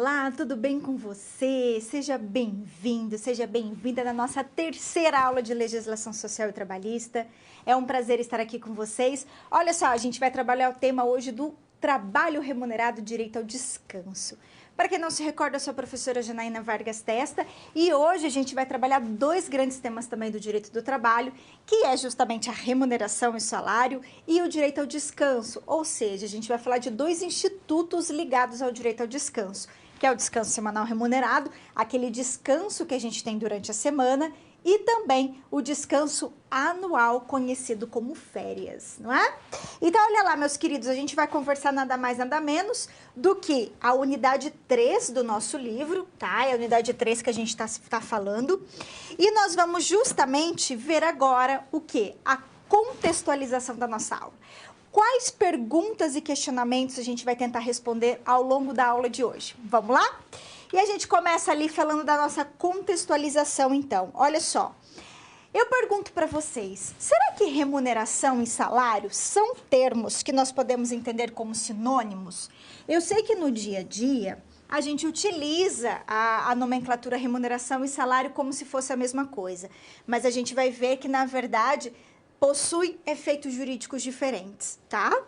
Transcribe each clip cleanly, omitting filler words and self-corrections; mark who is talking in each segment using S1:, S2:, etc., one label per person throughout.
S1: Olá, tudo bem com você? Seja bem-vindo, seja bem-vinda na nossa terceira aula de Legislação Social e Trabalhista. É um prazer estar aqui com vocês. Olha só, a gente vai trabalhar o tema hoje do trabalho remunerado, direito ao descanso. Para quem não se recorda, eu sou a professora Janaína Vargas Testa e hoje a gente vai trabalhar dois grandes temas também do direito do trabalho, que é justamente a remuneração e salário e o direito ao descanso, ou seja, a gente vai falar de dois institutos ligados ao direito ao descanso, que é o descanso semanal remunerado, aquele descanso que a gente tem durante a semana, e também o descanso anual, conhecido como férias, não é? Então, olha lá, meus queridos, a gente vai conversar nada mais, nada menos do que a unidade 3 do nosso livro, tá? É a unidade 3 que a gente tá falando. E nós vamos justamente ver agora o quê? A contextualização da nossa aula. Quais perguntas e questionamentos a gente vai tentar responder ao longo da aula de hoje? Vamos lá? E a gente começa ali falando da nossa contextualização, então. Olha só, eu pergunto para vocês, será que remuneração e salário são termos que nós podemos entender como sinônimos? Eu sei que no dia a dia a gente utiliza a nomenclatura remuneração e salário como se fosse a mesma coisa, mas a gente vai ver que, na verdade, possui efeitos jurídicos diferentes, tá?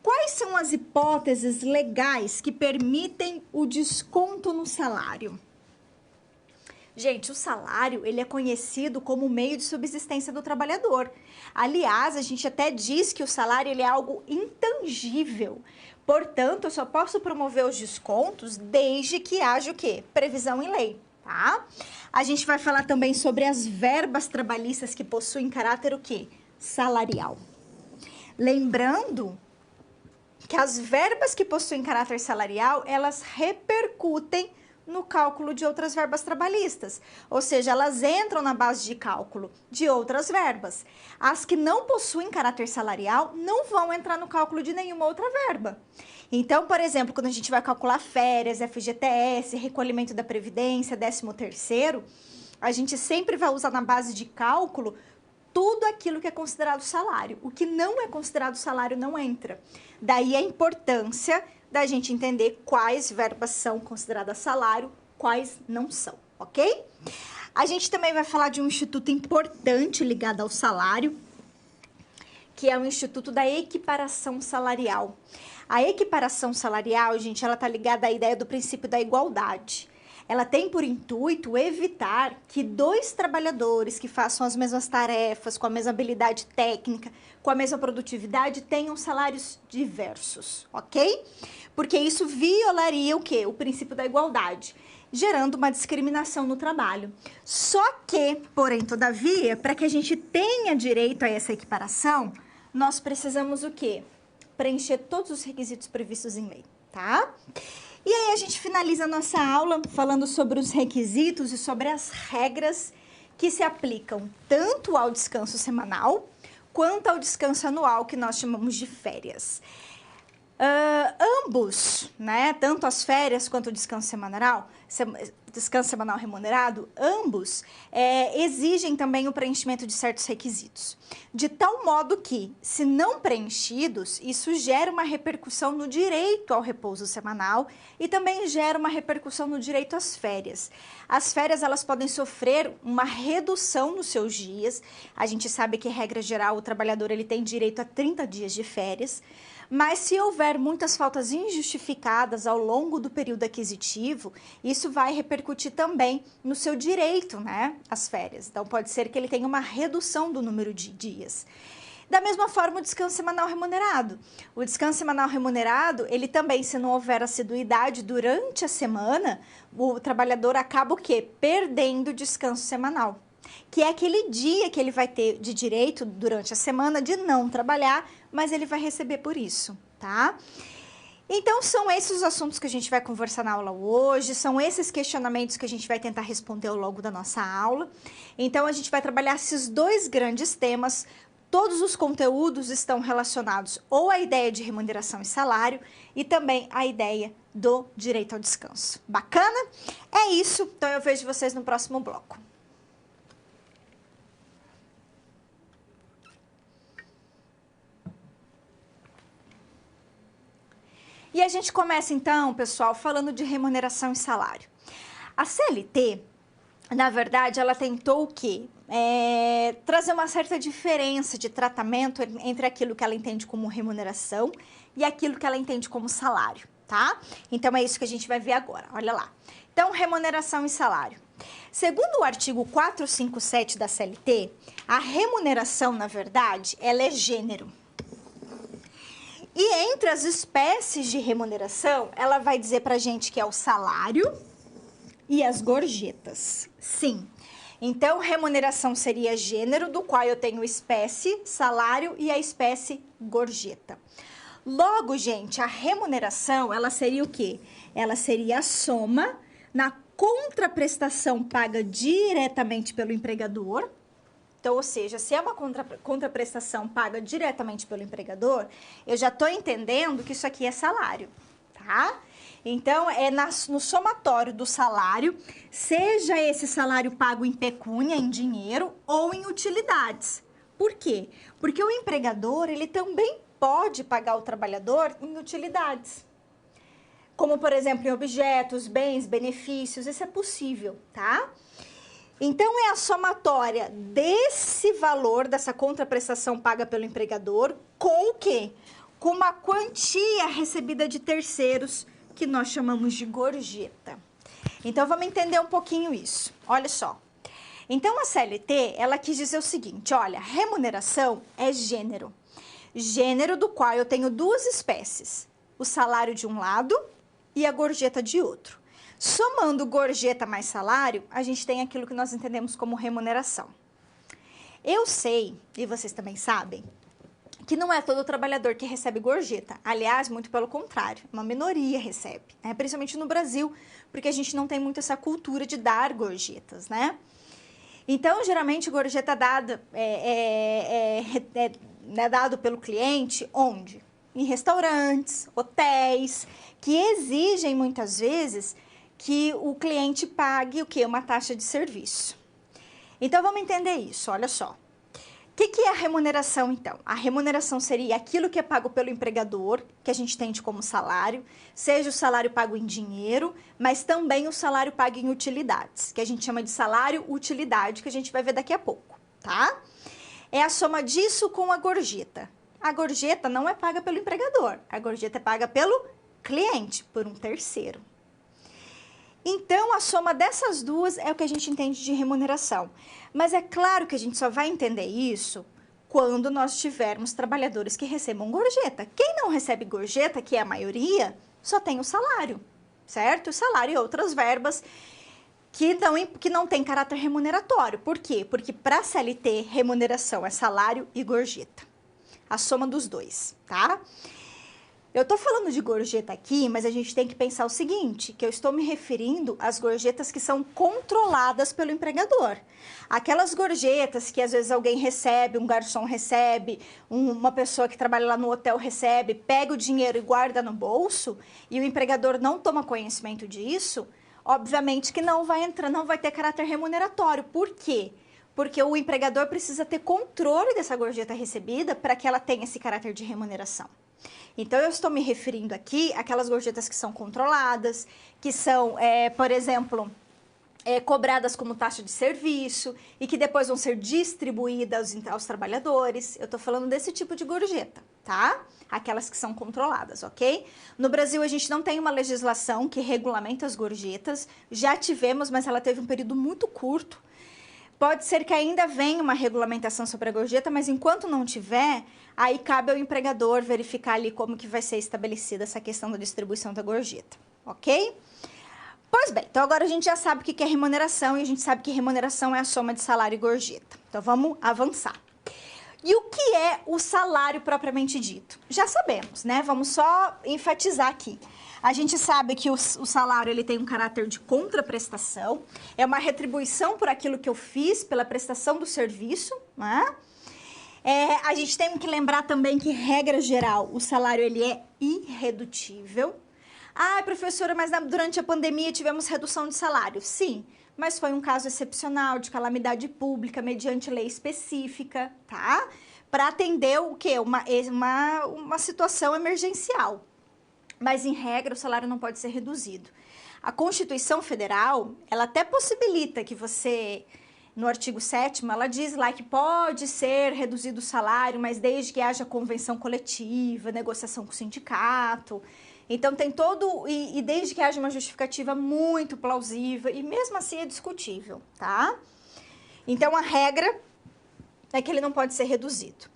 S1: Quais são as hipóteses legais que permitem o desconto no salário? Gente, o salário, ele é conhecido como meio de subsistência do trabalhador. Aliás, a gente até diz que o salário ele é algo intangível. Portanto, eu só posso promover os descontos desde que haja o quê? Previsão em lei, tá? A gente vai falar também sobre as verbas trabalhistas que possuem caráter o quê? Salarial. Lembrando que as verbas que possuem caráter salarial, elas repercutem no cálculo de outras verbas trabalhistas, ou seja, elas entram na base de cálculo de outras verbas. As que não possuem caráter salarial não vão entrar no cálculo de nenhuma outra verba. Então, por exemplo, quando a gente vai calcular férias, FGTS, recolhimento da Previdência, 13º, a gente sempre vai usar na base de cálculo tudo aquilo que é considerado salário. O que não é considerado salário não entra. Daí a importância da gente entender quais verbas são consideradas salário, quais não são, ok? A gente também vai falar de um instituto importante ligado ao salário, que é o Instituto da Equiparação Salarial. A equiparação salarial, gente, ela tá ligada à ideia do princípio da igualdade. Ela tem por intuito evitar que dois trabalhadores que façam as mesmas tarefas, com a mesma habilidade técnica, com a mesma produtividade, tenham salários diversos, ok? Porque isso violaria o quê? O princípio da igualdade, gerando uma discriminação no trabalho. Só que, porém, todavia, para que a gente tenha direito a essa equiparação, nós precisamos o quê? Preencher todos os requisitos previstos em lei, tá? E aí a gente finaliza a nossa aula falando sobre os requisitos e sobre as regras que se aplicam tanto ao descanso semanal quanto ao descanso anual, que nós chamamos de férias. Ambos, né, tanto as férias quanto o descanso semanal remunerado, ambos exigem também o preenchimento de certos requisitos. De tal modo que, se não preenchidos, isso gera uma repercussão no direito ao repouso semanal e também gera uma repercussão no direito às férias. As férias, elas podem sofrer uma redução nos seus dias. A gente sabe que, regra geral, o trabalhador ele tem direito a 30 dias de férias. Mas se houver muitas faltas injustificadas ao longo do período aquisitivo, isso vai repercutir também no seu direito, né, às férias. Então, pode ser que ele tenha uma redução do número de dias. Da mesma forma, o descanso semanal remunerado. O descanso semanal remunerado, ele também, se não houver assiduidade durante a semana, o trabalhador acaba o quê? Perdendo o descanso semanal, que é aquele dia que ele vai ter de direito durante a semana de não trabalhar, mas ele vai receber por isso, tá? Então, são esses os assuntos que a gente vai conversar na aula hoje, são esses questionamentos que a gente vai tentar responder ao longo da nossa aula. Então, a gente vai trabalhar esses dois grandes temas. Todos os conteúdos estão relacionados ou à ideia de remuneração e salário e também à ideia do direito ao descanso. Bacana? É isso, então eu vejo vocês no próximo bloco. E a gente começa então, pessoal, falando de remuneração e salário. A CLT, na verdade, ela tentou o quê? Trazer uma certa diferença de tratamento entre aquilo que ela entende como remuneração e aquilo que ela entende como salário, tá? Então, é isso que a gente vai ver agora, olha lá. Então, remuneração e salário. Segundo o artigo 457 da CLT, a remuneração, na verdade, ela é gênero. E entre as espécies de remuneração, ela vai dizer pra gente que é o salário e as gorjetas. Sim. Então, remuneração seria gênero, do qual eu tenho espécie, salário e a espécie gorjeta. Logo, gente, a remuneração, ela seria o quê? Ela seria a soma na contraprestação paga diretamente pelo empregador. Então, ou seja, se é uma contraprestação paga diretamente pelo empregador, eu já estou entendendo que isso aqui é salário, tá? Então, é no somatório do salário, seja esse salário pago em pecúnia, em dinheiro, ou em utilidades. Por quê? Porque o empregador, ele também pode pagar o trabalhador em utilidades. Como, por exemplo, em objetos, bens, benefícios, isso é possível, tá? Então, é a somatória desse valor, dessa contraprestação paga pelo empregador, com o quê? Com uma quantia recebida de terceiros, que nós chamamos de gorjeta. Então, vamos entender um pouquinho isso. Olha só. Então, a CLT, ela quis dizer o seguinte, olha, remuneração é gênero. Gênero do qual eu tenho duas espécies, o salário de um lado e a gorjeta de outro. Somando gorjeta mais salário, a gente tem aquilo que nós entendemos como remuneração. Eu sei, e vocês também sabem, que não é todo trabalhador que recebe gorjeta. Aliás, muito pelo contrário, uma minoria recebe, né? Principalmente no Brasil, porque a gente não tem muito essa cultura de dar gorjetas, né? Então, geralmente, gorjeta dada é dado pelo cliente onde? Em restaurantes, hotéis, que exigem muitas vezes que o cliente pague o quê? Uma taxa de serviço. Então, vamos entender isso, olha só. O que é a remuneração, então? A remuneração seria aquilo que é pago pelo empregador, que a gente entende como salário, seja o salário pago em dinheiro, mas também o salário pago em utilidades, que a gente chama de salário-utilidade, que a gente vai ver daqui a pouco, tá? É a soma disso com a gorjeta. A gorjeta não é paga pelo empregador, a gorjeta é paga pelo cliente, por um terceiro. Então, a soma dessas duas é o que a gente entende de remuneração. Mas é claro que a gente só vai entender isso quando nós tivermos trabalhadores que recebam gorjeta. Quem não recebe gorjeta, que é a maioria, só tem o salário, certo? O salário e outras verbas que não tem caráter remuneratório. Por quê? Porque para a CLT, remuneração é salário e gorjeta. A soma dos dois, tá? Eu tô falando de gorjeta aqui, mas a gente tem que pensar o seguinte, que eu estou me referindo às gorjetas que são controladas pelo empregador. Aquelas gorjetas que às vezes alguém recebe, um garçom recebe, uma pessoa que trabalha lá no hotel recebe, pega o dinheiro e guarda no bolso, e o empregador não toma conhecimento disso, obviamente que não vai ter caráter remuneratório. Por quê? Porque o empregador precisa ter controle dessa gorjeta recebida para que ela tenha esse caráter de remuneração. Então, eu estou me referindo aqui àquelas gorjetas que são controladas, que são, por exemplo, cobradas como taxa de serviço e que depois vão ser distribuídas aos trabalhadores. Eu estou falando desse tipo de gorjeta, tá? Aquelas que são controladas, ok? No Brasil, a gente não tem uma legislação que regulamenta as gorjetas. Já tivemos, mas ela teve um período muito curto. Pode ser que ainda venha uma regulamentação sobre a gorjeta, mas enquanto não tiver, aí cabe ao empregador verificar ali como que vai ser estabelecida essa questão da distribuição da gorjeta, ok? Pois bem, então agora a gente já sabe o que é remuneração e a gente sabe que remuneração é a soma de salário e gorjeta. Então vamos avançar. E o que é o salário propriamente dito? Já sabemos, né? Vamos só enfatizar aqui. A gente sabe que o salário ele tem um caráter de contraprestação, é uma retribuição por aquilo que eu fiz, pela prestação do serviço, né? A gente tem que lembrar também que, regra geral, o salário ele é irredutível. Ah, professora, mas durante a pandemia tivemos redução de salário. Sim, mas foi um caso excepcional de calamidade pública, mediante lei específica, tá? Para atender o quê? Uma situação emergencial. mas em regra o salário não pode ser reduzido. A Constituição Federal, ela até possibilita que você, no artigo 7º, ela diz lá que pode ser reduzido o salário, mas desde que haja convenção coletiva, negociação com o sindicato. Então tem todo, e desde que haja uma justificativa muito plausível, e mesmo assim é discutível, tá? Então a regra é que ele não pode ser reduzido.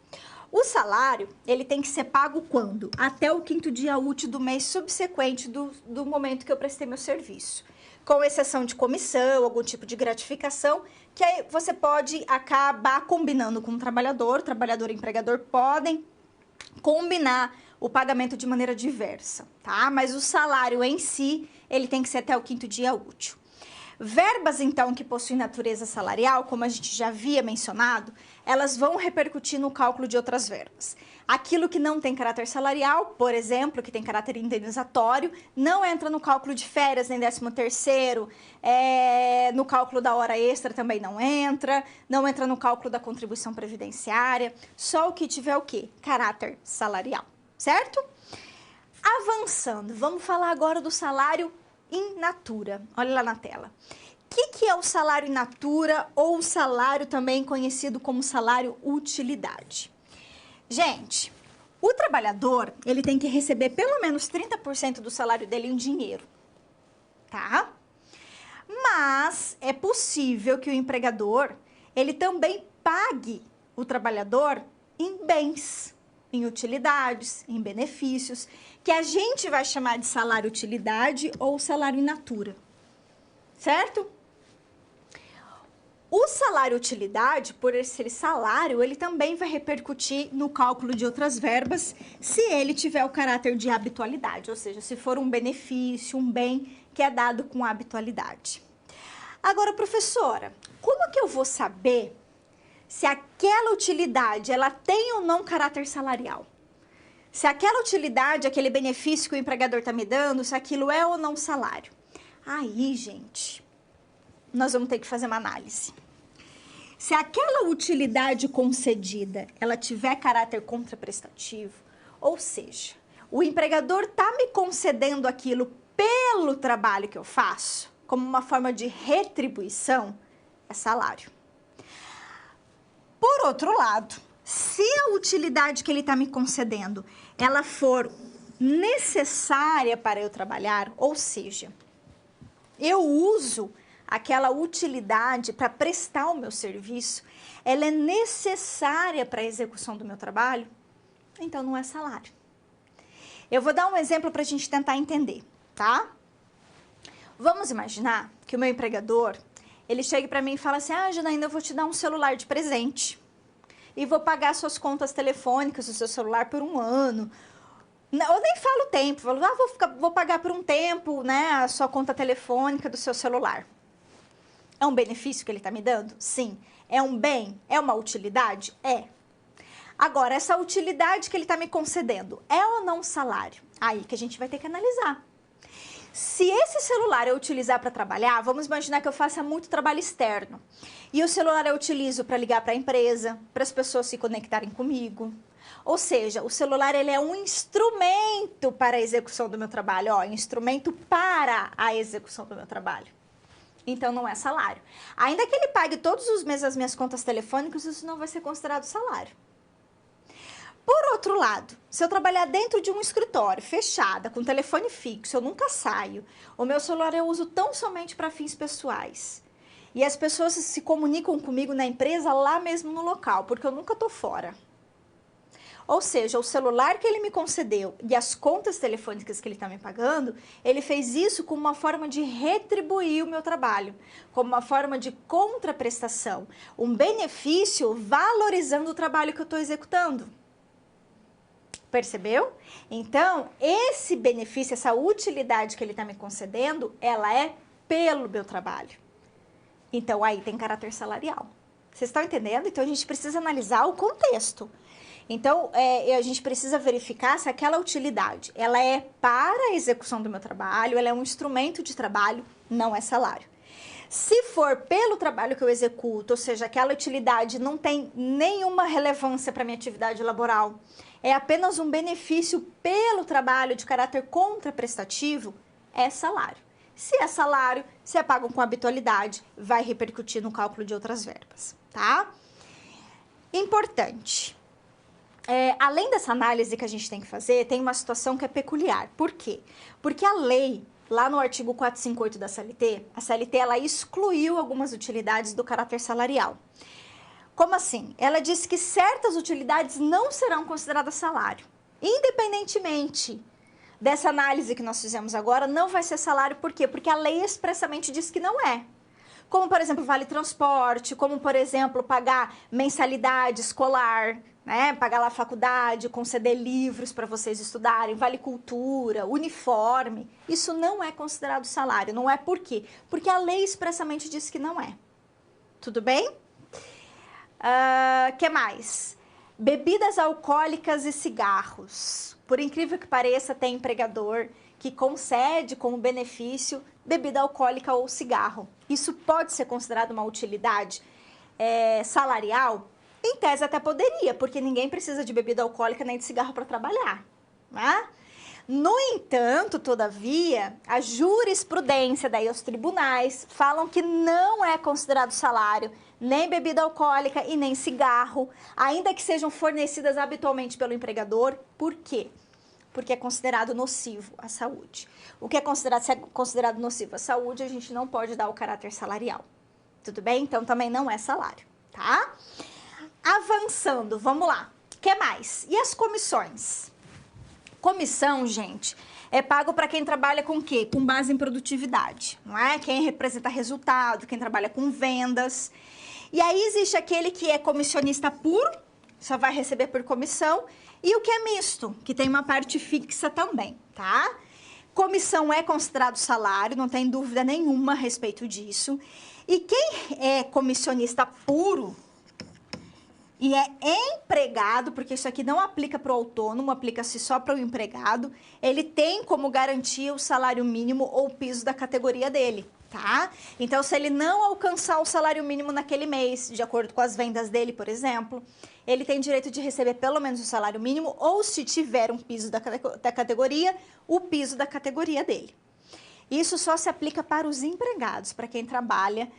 S1: O salário, ele tem que ser pago quando? Até o 5º dia útil do mês subsequente do momento que eu prestei meu serviço. Com exceção de comissão, algum tipo de gratificação, que aí você pode acabar combinando com o trabalhador e empregador podem combinar o pagamento de maneira diversa, tá? Mas o salário em si, ele tem que ser até o 5º dia útil. Verbas, então, que possuem natureza salarial, como a gente já havia mencionado, elas vão repercutir no cálculo de outras verbas. Aquilo que não tem caráter salarial, por exemplo, que tem caráter indenizatório, não entra no cálculo de férias, nem 13º, no cálculo da hora extra também não entra no cálculo da contribuição previdenciária, só o que tiver o quê? Caráter salarial, certo? Avançando, vamos falar agora do salário in natura. Olha lá na tela. O que é o salário in natura ou o salário também conhecido como salário utilidade? Gente, o trabalhador, ele tem que receber pelo menos 30% do salário dele em dinheiro, tá? Mas é possível que o empregador, ele também pague o trabalhador em bens, em utilidades, em benefícios, que a gente vai chamar de salário utilidade ou salário in natura, certo? O salário utilidade, por esse salário, ele também vai repercutir no cálculo de outras verbas se ele tiver o caráter de habitualidade, ou seja, se for um benefício, um bem que é dado com habitualidade. Agora, professora, como que eu vou saber se aquela utilidade, ela tem ou não caráter salarial? Se aquela utilidade, aquele benefício que o empregador está me dando, se aquilo é ou não salário? Aí, gente, nós vamos ter que fazer uma análise. Se aquela utilidade concedida, ela tiver caráter contraprestativo, ou seja, o empregador está me concedendo aquilo pelo trabalho que eu faço, como uma forma de retribuição, é salário. Por outro lado, se a utilidade que ele está me concedendo, ela for necessária para eu trabalhar, ou seja, eu uso aquela utilidade para prestar o meu serviço, ela é necessária para a execução do meu trabalho, então não é salário. Eu vou dar um exemplo para a gente tentar entender, tá? Vamos imaginar que o meu empregador, ele chega para mim e fala assim, Janaína, eu vou te dar um celular de presente e vou pagar suas contas telefônicas do seu celular por 1 ano. Eu nem falo tempo, falo, vou pagar por um tempo, né, a sua conta telefônica do seu celular. É um benefício que ele está me dando? Sim. É um bem? É uma utilidade? É. Agora, essa utilidade que ele está me concedendo é ou não salário? Aí que a gente vai ter que analisar. Se esse celular eu utilizar para trabalhar, vamos imaginar que eu faça muito trabalho externo. E o celular eu utilizo para ligar para a empresa, para as pessoas se conectarem comigo. Ou seja, o celular ele é um instrumento para a execução do meu trabalho, instrumento para a execução do meu trabalho. Então, não é salário. Ainda que ele pague todos os meses as minhas contas telefônicas, isso não vai ser considerado salário. Por outro lado, se eu trabalhar dentro de um escritório, fechada, com telefone fixo, eu nunca saio, o meu celular eu uso tão somente para fins pessoais. E as pessoas se comunicam comigo na empresa lá mesmo no local, porque eu nunca estou fora. Ou seja, o celular que ele me concedeu e as contas telefônicas que ele está me pagando, ele fez isso como uma forma de retribuir o meu trabalho, como uma forma de contraprestação, um benefício valorizando o trabalho que eu estou executando. Percebeu? Então, esse benefício, essa utilidade que ele está me concedendo, ela é pelo meu trabalho. Então, aí tem caráter salarial. Vocês estão entendendo? Então, a gente precisa analisar o contexto. Então, a gente precisa verificar se aquela utilidade, ela é para a execução do meu trabalho, ela é um instrumento de trabalho, não é salário. Se for pelo trabalho que eu executo, ou seja, aquela utilidade não tem nenhuma relevância para a minha atividade laboral, é apenas um benefício pelo trabalho de caráter contraprestativo, é salário. Se é salário, se é pago com habitualidade, vai repercutir no cálculo de outras verbas, tá? Importante. Além dessa análise que a gente tem que fazer, tem uma situação que é peculiar. Por quê? Porque a lei, lá no artigo 458 da CLT, a CLT ela excluiu algumas utilidades do caráter salarial. Como assim? Ela disse que certas utilidades não serão consideradas salário. Independentemente dessa análise que nós fizemos agora, não vai ser salário. Por quê? Porque a lei expressamente diz que não é. Como, por exemplo, vale transporte, como, por exemplo, pagar mensalidade escolar, né? Pagar lá a faculdade, conceder livros para vocês estudarem, vale cultura, uniforme. Isso não é considerado salário. Não é por quê? Porque a lei expressamente diz que não é. Tudo bem? Que mais? Bebidas alcoólicas e cigarros. Por incrível que pareça, tem empregador que concede como benefício bebida alcoólica ou cigarro. Isso pode ser considerado uma utilidade salarial? Em tese até poderia, porque ninguém precisa de bebida alcoólica nem de cigarro para trabalhar, né? No entanto, todavia, a jurisprudência, daí os tribunais, falam que não é considerado salário nem bebida alcoólica e nem cigarro, ainda que sejam fornecidas habitualmente pelo empregador. Por quê? Porque é considerado nocivo à saúde. O que é considerado nocivo à saúde, a gente não pode dar o caráter salarial. Tudo bem? Então, também não é salário, tá? Avançando, vamos lá. O que mais? E as comissões? Comissão, gente, é pago para quem trabalha com o quê? Com base em produtividade, não é? Quem representa resultado, quem trabalha com vendas. E aí existe aquele que é comissionista puro, só vai receber por comissão, e o que é misto, que tem uma parte fixa também, tá? Comissão é considerado salário, não tem dúvida nenhuma a respeito disso. E quem é comissionista puro e é empregado, porque isso aqui não aplica para o autônomo, aplica-se só para o empregado, ele tem como garantia o salário mínimo ou o piso da categoria dele, tá? Então, se ele não alcançar o salário mínimo naquele mês, de acordo com as vendas dele, por exemplo, ele tem direito de receber pelo menos o salário mínimo, ou se tiver um piso da categoria, o piso da categoria dele. Isso só se aplica para os empregados, para quem trabalha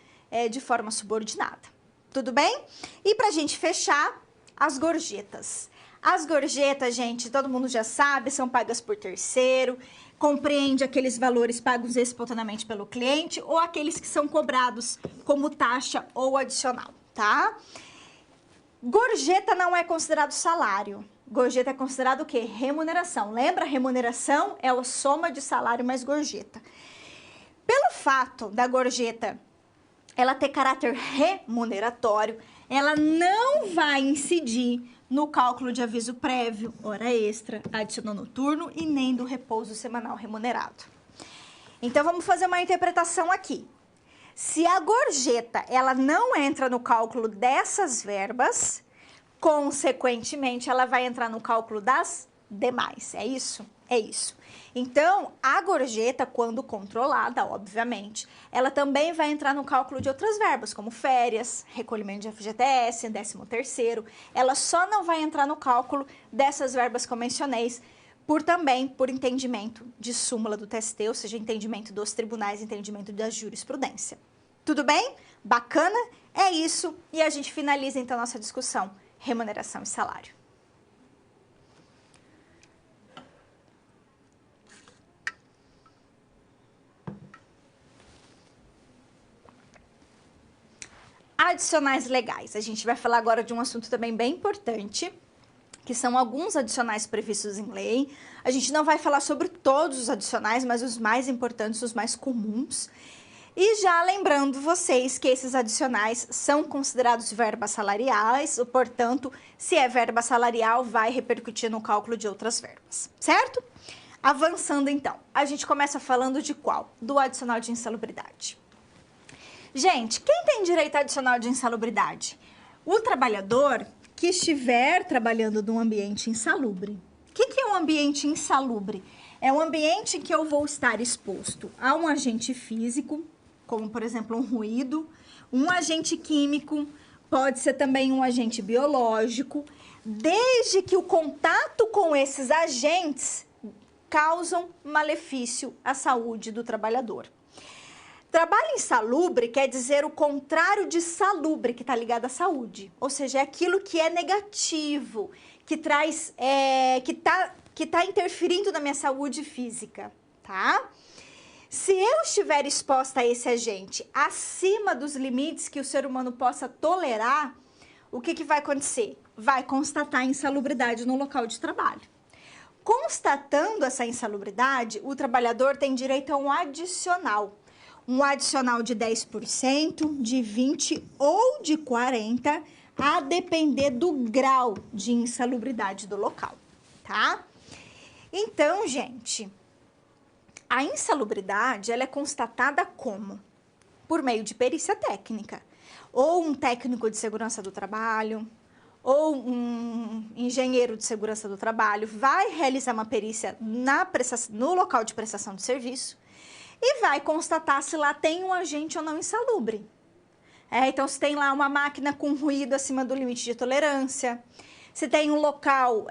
S1: de forma subordinada. Tudo bem? E pra gente fechar, as gorjetas. As gorjetas, gente, todo mundo já sabe, são pagas por terceiro, compreende aqueles valores pagos espontaneamente pelo cliente ou aqueles que são cobrados como taxa ou adicional, tá? Gorjeta não é considerado salário. Gorjeta é considerado o quê? Remuneração. Lembra? Remuneração é a soma de salário mais gorjeta. Pelo fato da gorjeta ela ter caráter remuneratório, ela não vai incidir no cálculo de aviso prévio, hora extra, adicional noturno e nem do repouso semanal remunerado. Então, vamos fazer uma interpretação aqui. Se a gorjeta, ela não entra no cálculo dessas verbas, consequentemente, ela vai entrar no cálculo das demais. É isso? É isso. Então, a gorjeta, quando controlada, obviamente, ela também vai entrar no cálculo de outras verbas, como férias, recolhimento de FGTS, 13º. Ela só não vai entrar no cálculo dessas verbas que eu mencionei, por entendimento de súmula do TST, ou seja, entendimento dos tribunais, entendimento da jurisprudência. Tudo bem? Bacana? É isso. E a gente finaliza, então, nossa discussão. Remuneração e salário. Adicionais legais. A gente vai falar agora de um assunto também bem importante, que são alguns adicionais previstos em lei. A gente não vai falar sobre todos os adicionais, mas os mais importantes, os mais comuns. E já lembrando vocês que esses adicionais são considerados verbas salariais, portanto, se é verba salarial, vai repercutir no cálculo de outras verbas, certo? Avançando então, a gente começa falando de qual? Do adicional de insalubridade. Gente, quem tem direito adicional de insalubridade? O trabalhador que estiver trabalhando num ambiente insalubre. O que é um ambiente insalubre? É um ambiente em que eu vou estar exposto a um agente físico, como, por exemplo, um ruído, um agente químico, pode ser também um agente biológico, desde que o contato com esses agentes causam malefício à saúde do trabalhador. Trabalho insalubre quer dizer o contrário de salubre, que está ligado à saúde. Ou seja, é aquilo que é negativo, que traz, que tá interferindo na minha saúde física, tá? Se eu estiver exposta a esse agente acima dos limites que o ser humano possa tolerar, o que vai acontecer? Vai constatar insalubridade no local de trabalho. Constatando essa insalubridade, o trabalhador tem direito a um adicional. Um adicional de 10%, de 20% ou de 40%, a depender do grau de insalubridade do local, tá? Então, gente, a insalubridade, ela é constatada como? Por meio de perícia técnica. Ou um técnico de segurança do trabalho, ou um engenheiro de segurança do trabalho vai realizar uma perícia no local de prestação de serviço e vai constatar se lá tem um agente ou não insalubre. Então, se tem lá uma máquina com ruído acima do limite de tolerância, se tem um local,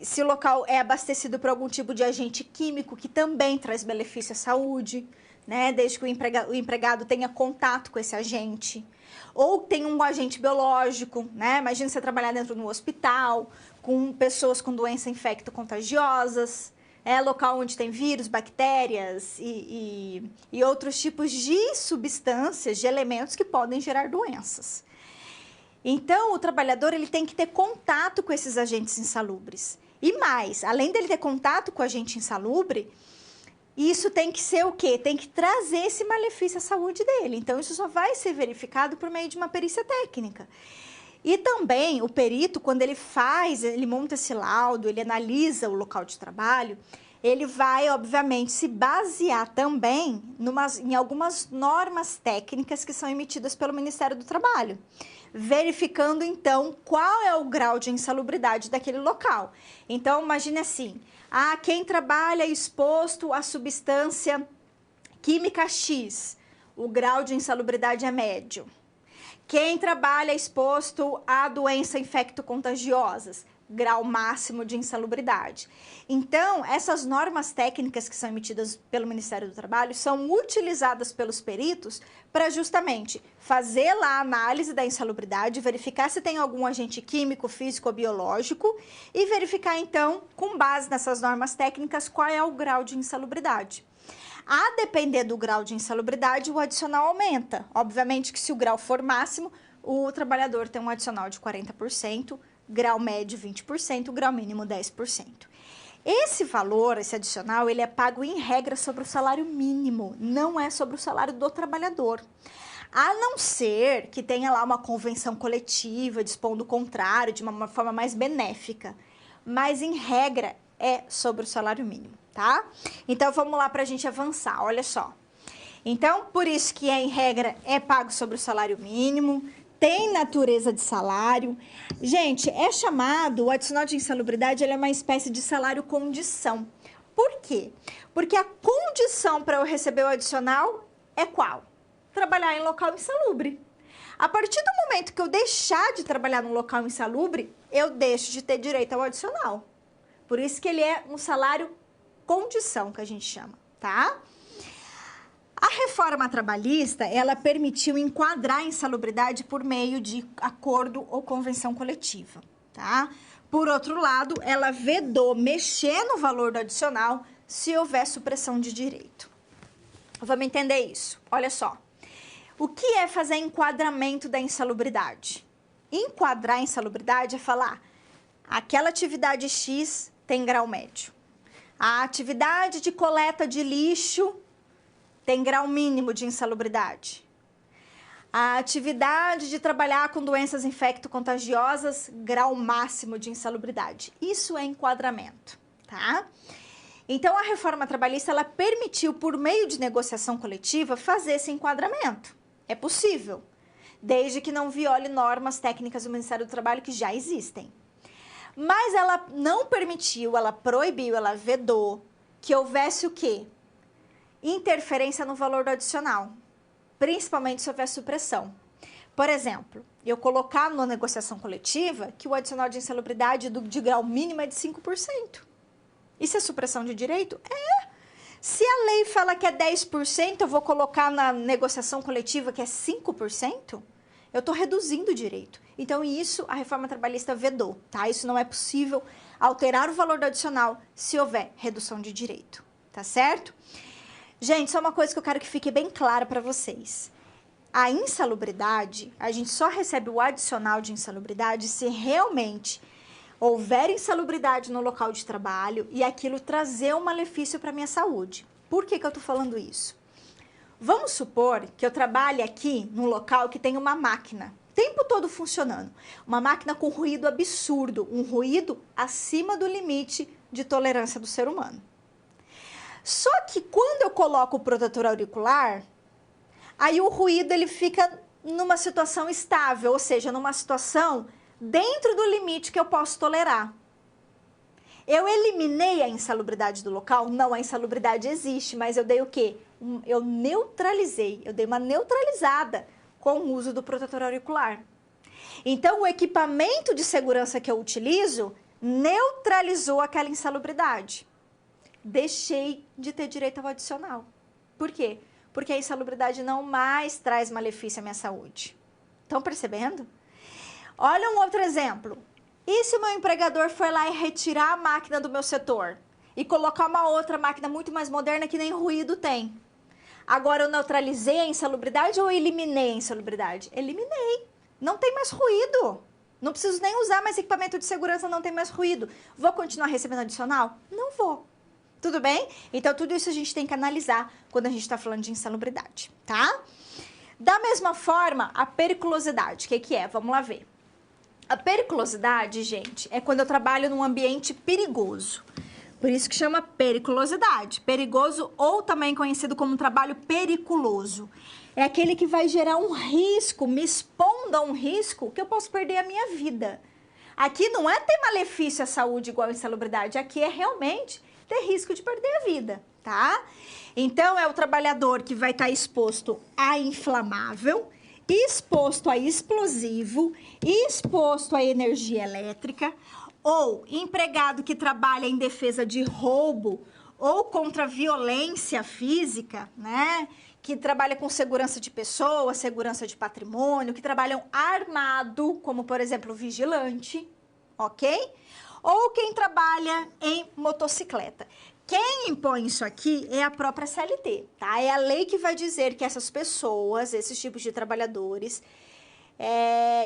S1: se o local é abastecido por algum tipo de agente químico que também traz benefício à saúde, né? Desde que o empregado tenha contato com esse agente. Ou tem um agente biológico, né? Imagina você trabalhar dentro de um hospital, com pessoas com doenças infecto-contagiosas, local onde tem vírus, bactérias e outros tipos de substâncias, de elementos que podem gerar doenças. Então, o trabalhador ele tem que ter contato com esses agentes insalubres. E mais, além dele ter contato com o agente insalubre, isso tem que ser o quê? Tem que trazer esse malefício à saúde dele. Então, isso só vai ser verificado por meio de uma perícia técnica. E também, o perito, quando ele monta esse laudo, ele analisa o local de trabalho, ele vai, obviamente, se basear também em algumas normas técnicas que são emitidas pelo Ministério do Trabalho, verificando, então, qual é o grau de insalubridade daquele local. Então, imagine assim, quem trabalha exposto à substância química X, o grau de insalubridade é médio. Quem trabalha exposto a doenças infecto-contagiosas, grau máximo de insalubridade. Então, essas normas técnicas que são emitidas pelo Ministério do Trabalho são utilizadas pelos peritos para justamente fazer lá a análise da insalubridade, verificar se tem algum agente químico, físico ou biológico e verificar, então, com base nessas normas técnicas, qual é o grau de insalubridade. A depender do grau de insalubridade, o adicional aumenta. Obviamente que se o grau for máximo, o trabalhador tem um adicional de 40%, grau médio 20%, grau mínimo 10%. Esse valor, esse adicional, ele é pago em regra sobre o salário mínimo, não é sobre o salário do trabalhador. A não ser que tenha lá uma convenção coletiva dispondo o contrário, de uma forma mais benéfica. Mas, em regra, é sobre o salário mínimo, tá? Então, vamos lá para a gente avançar, olha só. Então, por isso que, em regra, é pago sobre o salário mínimo, tem natureza de salário. Gente, o adicional de insalubridade, ele é uma espécie de salário condição. Por quê? Porque a condição para eu receber o adicional é qual? Trabalhar em local insalubre. A partir do momento que eu deixar de trabalhar num local insalubre, eu deixo de ter direito ao adicional. Por isso que ele é um salário condição, que a gente chama, tá? A reforma trabalhista, ela permitiu enquadrar a insalubridade por meio de acordo ou convenção coletiva, tá? Por outro lado, ela vedou mexer no valor do adicional se houver supressão de direito. Vamos entender isso. Olha só. O que é fazer enquadramento da insalubridade? Enquadrar a insalubridade é falar, aquela atividade X tem grau médio. A atividade de coleta de lixo tem grau mínimo de insalubridade. A atividade de trabalhar com doenças infecto-contagiosas, grau máximo de insalubridade. Isso é enquadramento, tá? Então, a reforma trabalhista, ela permitiu, por meio de negociação coletiva, fazer esse enquadramento. É possível, desde que não viole normas técnicas do Ministério do Trabalho que já existem. Mas ela não permitiu, ela proibiu, ela vedou que houvesse o quê? Interferência no valor do adicional, principalmente se houver supressão. Por exemplo, eu colocar na negociação coletiva que o adicional de insalubridade de grau mínimo é de 5%. Isso é supressão de direito? É. Se a lei fala que é 10%, eu vou colocar na negociação coletiva que é 5%, eu estou reduzindo o direito. Então, isso a reforma trabalhista vedou, tá? Isso não é possível alterar o valor do adicional se houver redução de direito, tá certo? Gente, só uma coisa que eu quero que fique bem clara para vocês. A insalubridade, a gente só recebe o adicional de insalubridade se realmente houver insalubridade no local de trabalho e aquilo trazer um malefício para a minha saúde. Por que eu estou falando isso? Vamos supor que eu trabalhe aqui num local que tem uma máquina, o tempo todo funcionando. Uma máquina com ruído absurdo, um ruído acima do limite de tolerância do ser humano. Só que quando eu coloco o protetor auricular, aí o ruído ele fica numa situação estável, ou seja, numa situação dentro do limite que eu posso tolerar. Eu eliminei a insalubridade do local? Não, a insalubridade existe, mas eu dei o quê? Eu neutralizei, eu dei uma neutralizada com o uso do protetor auricular. Então, o equipamento de segurança que eu utilizo neutralizou aquela insalubridade. Deixei de ter direito ao adicional. Por quê? Porque a insalubridade não mais traz malefício à minha saúde. Estão percebendo? Olha um outro exemplo. E se o meu empregador for lá e retirar a máquina do meu setor e colocar uma outra máquina muito mais moderna que nem ruído tem? Agora eu neutralizei a insalubridade ou eliminei a insalubridade? Eliminei. Não tem mais ruído. Não preciso nem usar mais equipamento de segurança, não tem mais ruído. Vou continuar recebendo adicional? Não vou. Tudo bem? Então, tudo isso a gente tem que analisar quando a gente está falando de insalubridade, tá? Da mesma forma, a periculosidade. O que é? Vamos lá ver. A periculosidade, gente, é quando eu trabalho num ambiente perigoso. Por isso que chama periculosidade. Perigoso ou também conhecido como trabalho periculoso. É aquele que vai gerar um risco, me expondo a um risco que eu posso perder a minha vida. Aqui não é ter malefício à saúde igual a insalubridade, aqui é realmente ter risco de perder a vida, tá? Então, é o trabalhador que vai estar exposto a inflamável, exposto a explosivo, exposto a energia elétrica, ou empregado que trabalha em defesa de roubo ou contra violência física, né? Que trabalha com segurança de pessoas, segurança de patrimônio, que trabalham armado, como por exemplo vigilante, ok? Ou quem trabalha em motocicleta. Quem impõe isso aqui é a própria CLT, tá? É a lei que vai dizer que essas pessoas, esses tipos de trabalhadores,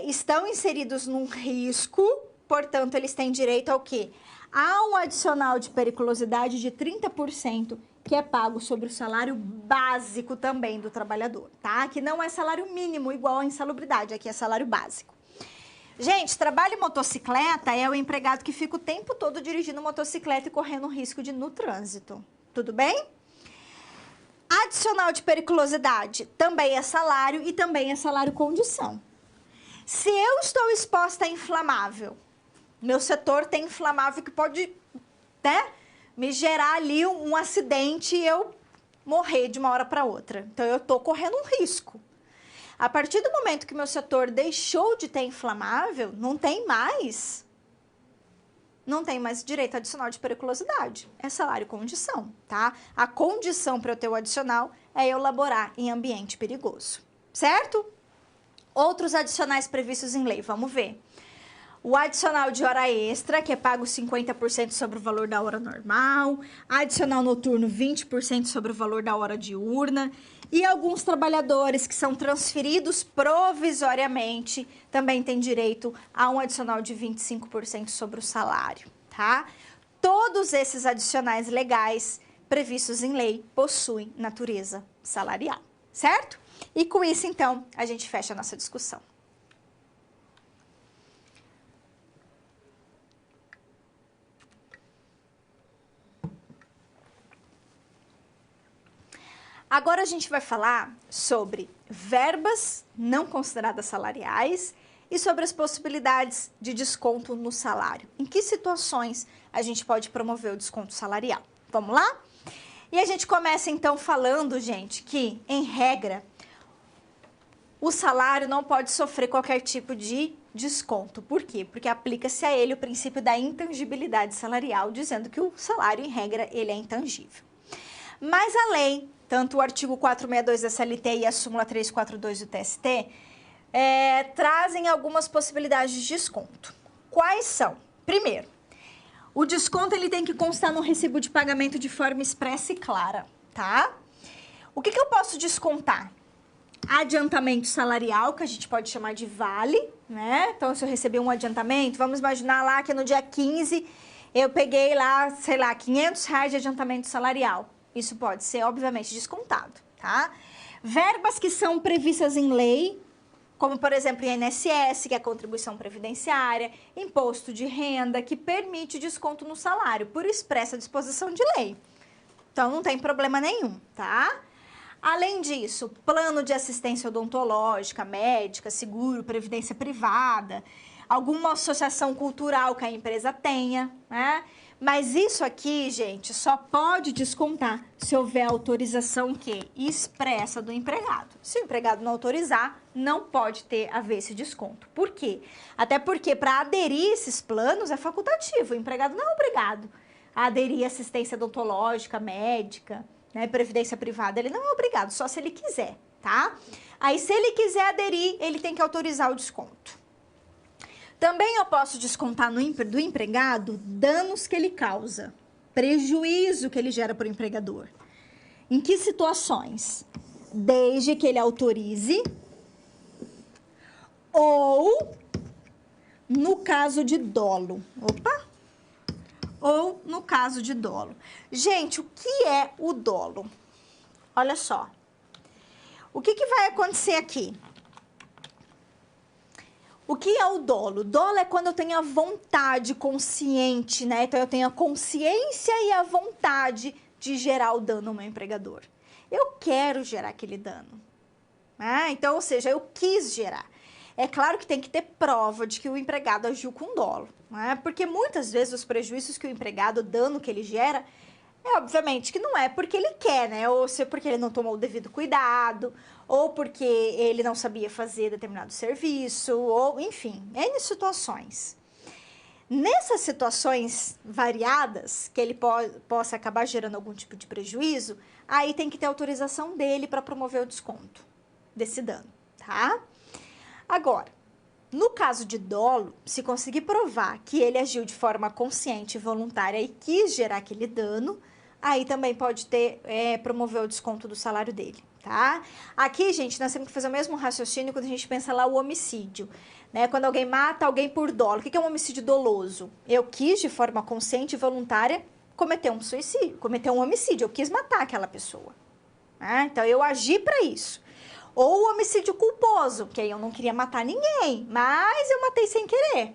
S1: estão inseridos num risco, portanto, eles têm direito ao quê? Há um adicional de periculosidade de 30% que é pago sobre o salário básico também do trabalhador, tá? Que não é salário mínimo igual à insalubridade, aqui é salário básico. Gente, trabalho em motocicleta é o empregado que fica o tempo todo dirigindo motocicleta e correndo risco no trânsito. Tudo bem? Adicional de periculosidade também é salário e também é salário condição. Se eu estou exposta a inflamável, meu setor tem inflamável que pode, né, me gerar ali um acidente e eu morrer de uma hora para outra. Então, eu estou correndo um risco. A partir do momento que meu setor deixou de ter inflamável, não tem mais direito adicional de periculosidade. É salário condição, tá? A condição para eu ter o adicional é eu laborar em ambiente perigoso, certo? Outros adicionais previstos em lei, vamos ver. O adicional de hora extra, que é pago 50% sobre o valor da hora normal. Adicional noturno, 20% sobre o valor da hora diurna. E alguns trabalhadores que são transferidos provisoriamente também têm direito a um adicional de 25% sobre o salário, tá? Todos esses adicionais legais previstos em lei possuem natureza salarial, certo? E com isso, então, a gente fecha a nossa discussão. Agora a gente vai falar sobre verbas não consideradas salariais e sobre as possibilidades de desconto no salário. Em que situações a gente pode promover o desconto salarial? Vamos lá? E a gente começa então falando, gente, que, em regra, o salário não pode sofrer qualquer tipo de desconto. Por quê? Porque aplica-se a ele o princípio da intangibilidade salarial, dizendo que o salário, em regra, ele é intangível. Mas a lei, tanto o artigo 462 da CLT e a súmula 342 do TST, trazem algumas possibilidades de desconto. Quais são? Primeiro, o desconto ele tem que constar no recibo de pagamento de forma expressa e clara, tá? O que eu posso descontar? Adiantamento salarial, que a gente pode chamar de vale, né? Então, se eu receber um adiantamento, vamos imaginar lá que no dia 15 eu peguei lá, sei lá, R$500 de adiantamento salarial. Isso pode ser, obviamente, descontado, tá? Verbas que são previstas em lei, como, por exemplo, INSS, que é a contribuição previdenciária, imposto de renda, que permite desconto no salário, por expressa disposição de lei. Então, não tem problema nenhum, tá? Além disso, plano de assistência odontológica, médica, seguro, previdência privada, alguma associação cultural que a empresa tenha, né? Mas isso aqui, gente, só pode descontar se houver autorização expressa do empregado. Se o empregado não autorizar, não pode haver esse desconto. Por quê? Até porque para aderir esses planos é facultativo, o empregado não é obrigado a aderir à assistência odontológica, médica, né, previdência privada, ele não é obrigado, só se ele quiser, tá? Aí, se ele quiser aderir, ele tem que autorizar o desconto. Também eu posso descontar do empregado danos que ele causa, prejuízo que ele gera para o empregador. Em que situações? Desde que ele autorize ou no caso de dolo. Ou no caso de dolo. Gente, o que é o dolo? Olha só. O que vai acontecer aqui? O que é o dolo? Dolo é quando eu tenho a vontade consciente, né? Então, eu tenho a consciência e a vontade de gerar o dano ao meu empregador. Eu quero gerar aquele dano. Né? Então, ou seja, eu quis gerar. É claro que tem que ter prova de que o empregado agiu com dolo, né? Porque muitas vezes os prejuízos que o empregado, o dano que ele gera, obviamente que não é porque ele quer, né? Ou se é porque ele não tomou o devido cuidado, ou porque ele não sabia fazer determinado serviço, ou enfim, N situações. Nessas situações variadas, que ele possa acabar gerando algum tipo de prejuízo, aí tem que ter autorização dele para promover o desconto desse dano, tá? Agora, no caso de dolo, se conseguir provar que ele agiu de forma consciente e voluntária e quis gerar aquele dano, aí também pode promover o desconto do salário dele, tá? Aqui, gente, nós temos que fazer o mesmo raciocínio quando a gente pensa lá o homicídio, né? Quando alguém mata alguém por dolo. O que é um homicídio doloso? Eu quis, de forma consciente e voluntária, cometer um suicídio, cometer um homicídio. Eu quis matar aquela pessoa, né? Então, eu agi para isso. Ou o homicídio culposo, que aí eu não queria matar ninguém, mas eu matei sem querer.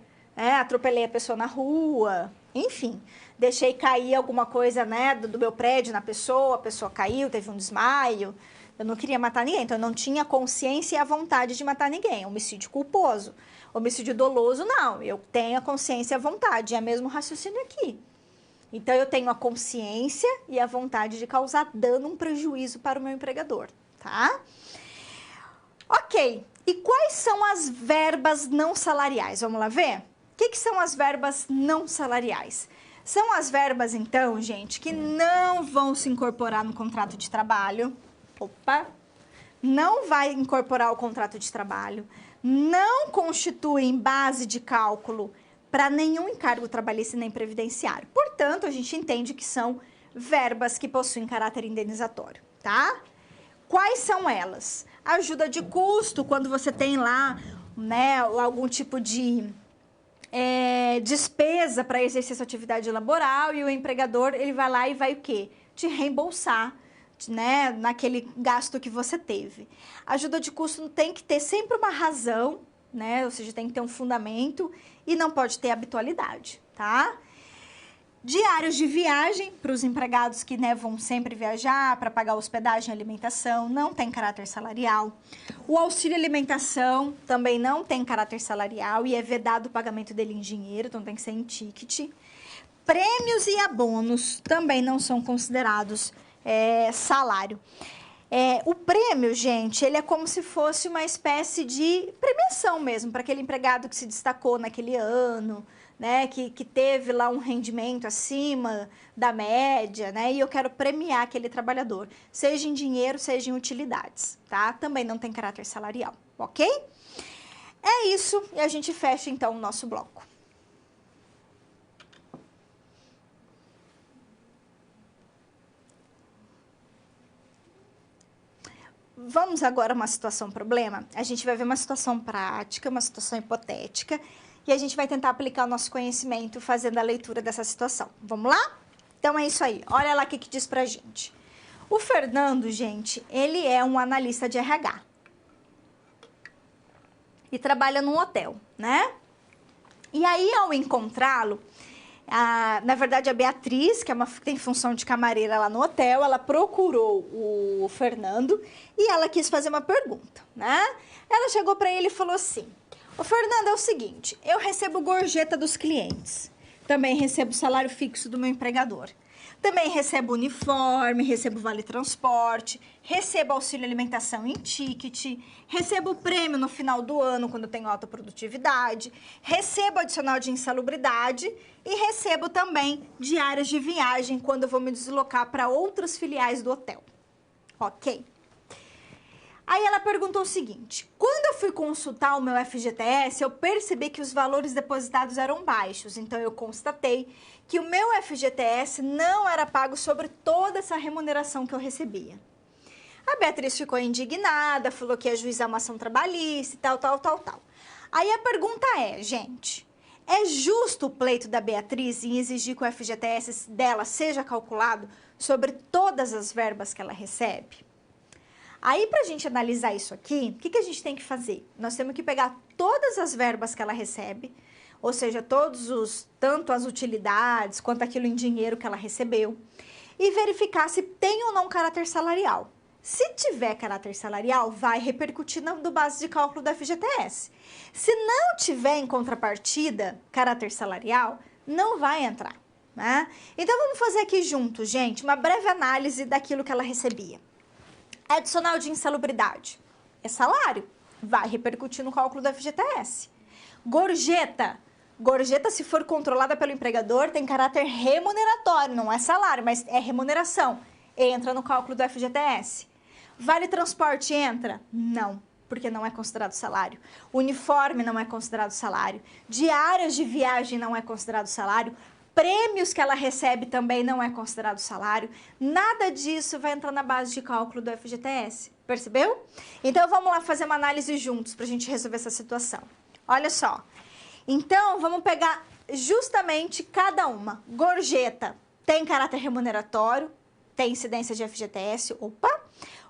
S1: Atropelei a pessoa na rua, enfim. Deixei cair alguma coisa, né, do meu prédio na pessoa, a pessoa caiu, teve um desmaio. Eu não queria matar ninguém, então eu não tinha consciência e a vontade de matar ninguém. Homicídio culposo. Homicídio doloso, não. Eu tenho a consciência e a vontade. É o mesmo raciocínio aqui. Então, eu tenho a consciência e a vontade de causar dano, um prejuízo para o meu empregador, tá? Ok, e quais são as verbas não salariais? Vamos lá ver? O que são as verbas não salariais? São as verbas, então, gente, que não vão se incorporar no contrato de trabalho. Não vai incorporar o contrato de trabalho. Não constituem base de cálculo para nenhum encargo trabalhista nem previdenciário. Portanto, a gente entende que são verbas que possuem caráter indenizatório, tá? Quais são elas? Ajuda de custo, quando você tem lá, né, algum tipo de despesa para exercer sua atividade laboral e o empregador, ele vai lá e vai o quê? Te reembolsar, né, naquele gasto que você teve. Ajuda de custo tem que ter sempre uma razão, né, ou seja, tem que ter um fundamento e não pode ter habitualidade, tá? Diários de viagem para os empregados que, né, vão sempre viajar para pagar hospedagem e alimentação, não tem caráter salarial. O auxílio alimentação também não tem caráter salarial e é vedado o pagamento dele em dinheiro, então tem que ser em ticket. Prêmios e abonos também não são considerados salário. O prêmio, gente, ele é como se fosse uma espécie de premiação mesmo para aquele empregado que se destacou naquele ano, né, que teve lá um rendimento acima da média, né, e eu quero premiar aquele trabalhador, seja em dinheiro, seja em utilidades, tá? Também não tem caráter salarial, ok? É isso, e a gente fecha então o nosso bloco. Vamos agora a uma situação problema? A gente vai ver uma situação prática, uma situação hipotética, e a gente vai tentar aplicar o nosso conhecimento fazendo a leitura dessa situação. Vamos lá? Então é isso aí. Olha lá o que diz pra gente. O Fernando, gente, ele é um analista de RH. E trabalha num hotel, né? E aí, ao encontrá-lo, na verdade, a Beatriz, que tem função de camareira lá no hotel, ela procurou o Fernando e ela quis fazer uma pergunta, né? Ela chegou para ele e falou assim: "Ô Fernando, é o seguinte, eu recebo gorjeta dos clientes, também recebo salário fixo do meu empregador. Também recebo uniforme, recebo vale transporte, recebo auxílio alimentação em ticket, recebo prêmio no final do ano quando eu tenho alta produtividade, recebo adicional de insalubridade e recebo também diárias de viagem quando eu vou me deslocar para outras filiais do hotel." Ok? Aí ela perguntou o seguinte: quando eu fui consultar o meu FGTS, eu percebi que os valores depositados eram baixos, então eu constatei que o meu FGTS não era pago sobre toda essa remuneração que eu recebia. A Beatriz ficou indignada, falou que ia ajuizar uma ação trabalhista e tal. Aí a pergunta é, gente, é justo o pleito da Beatriz em exigir que o FGTS dela seja calculado sobre todas as verbas que ela recebe? Aí, para a gente analisar isso aqui, o que a gente tem que fazer? Nós temos que pegar todas as verbas que ela recebe, ou seja, tanto as utilidades quanto aquilo em dinheiro que ela recebeu, e verificar se tem ou não caráter salarial. Se tiver caráter salarial, vai repercutir na base de cálculo do FGTS. Se não tiver em contrapartida caráter salarial, não vai entrar, né? Então, vamos fazer aqui juntos, gente, uma breve análise daquilo que ela recebia. Adicional de insalubridade é salário, vai repercutir no cálculo do FGTS. Gorjeta, se for controlada pelo empregador, tem caráter remuneratório, não é salário, mas é remuneração, entra no cálculo do FGTS. Vale transporte entra? Não, porque não é considerado salário. Uniforme não é considerado salário. Diárias de viagem não é considerado salário. Prêmios que ela recebe também não é considerado salário. Nada disso vai entrar na base de cálculo do FGTS. Percebeu? Então, vamos lá fazer uma análise juntos para a gente resolver essa situação. Olha só. Então, vamos pegar justamente cada uma. Gorjeta tem caráter remuneratório, tem incidência de FGTS. Opa!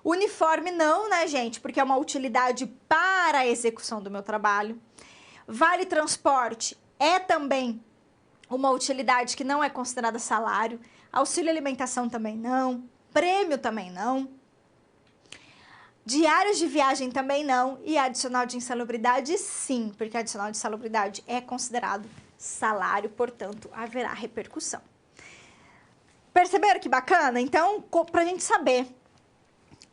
S1: Uniforme não, né, gente? Porque é uma utilidade para a execução do meu trabalho. Vale transporte é também uma utilidade que não é considerada salário, auxílio alimentação também não, prêmio também não, diários de viagem também não e adicional de insalubridade sim, porque adicional de insalubridade é considerado salário, portanto haverá repercussão. Perceberam que bacana? Então, para a gente saber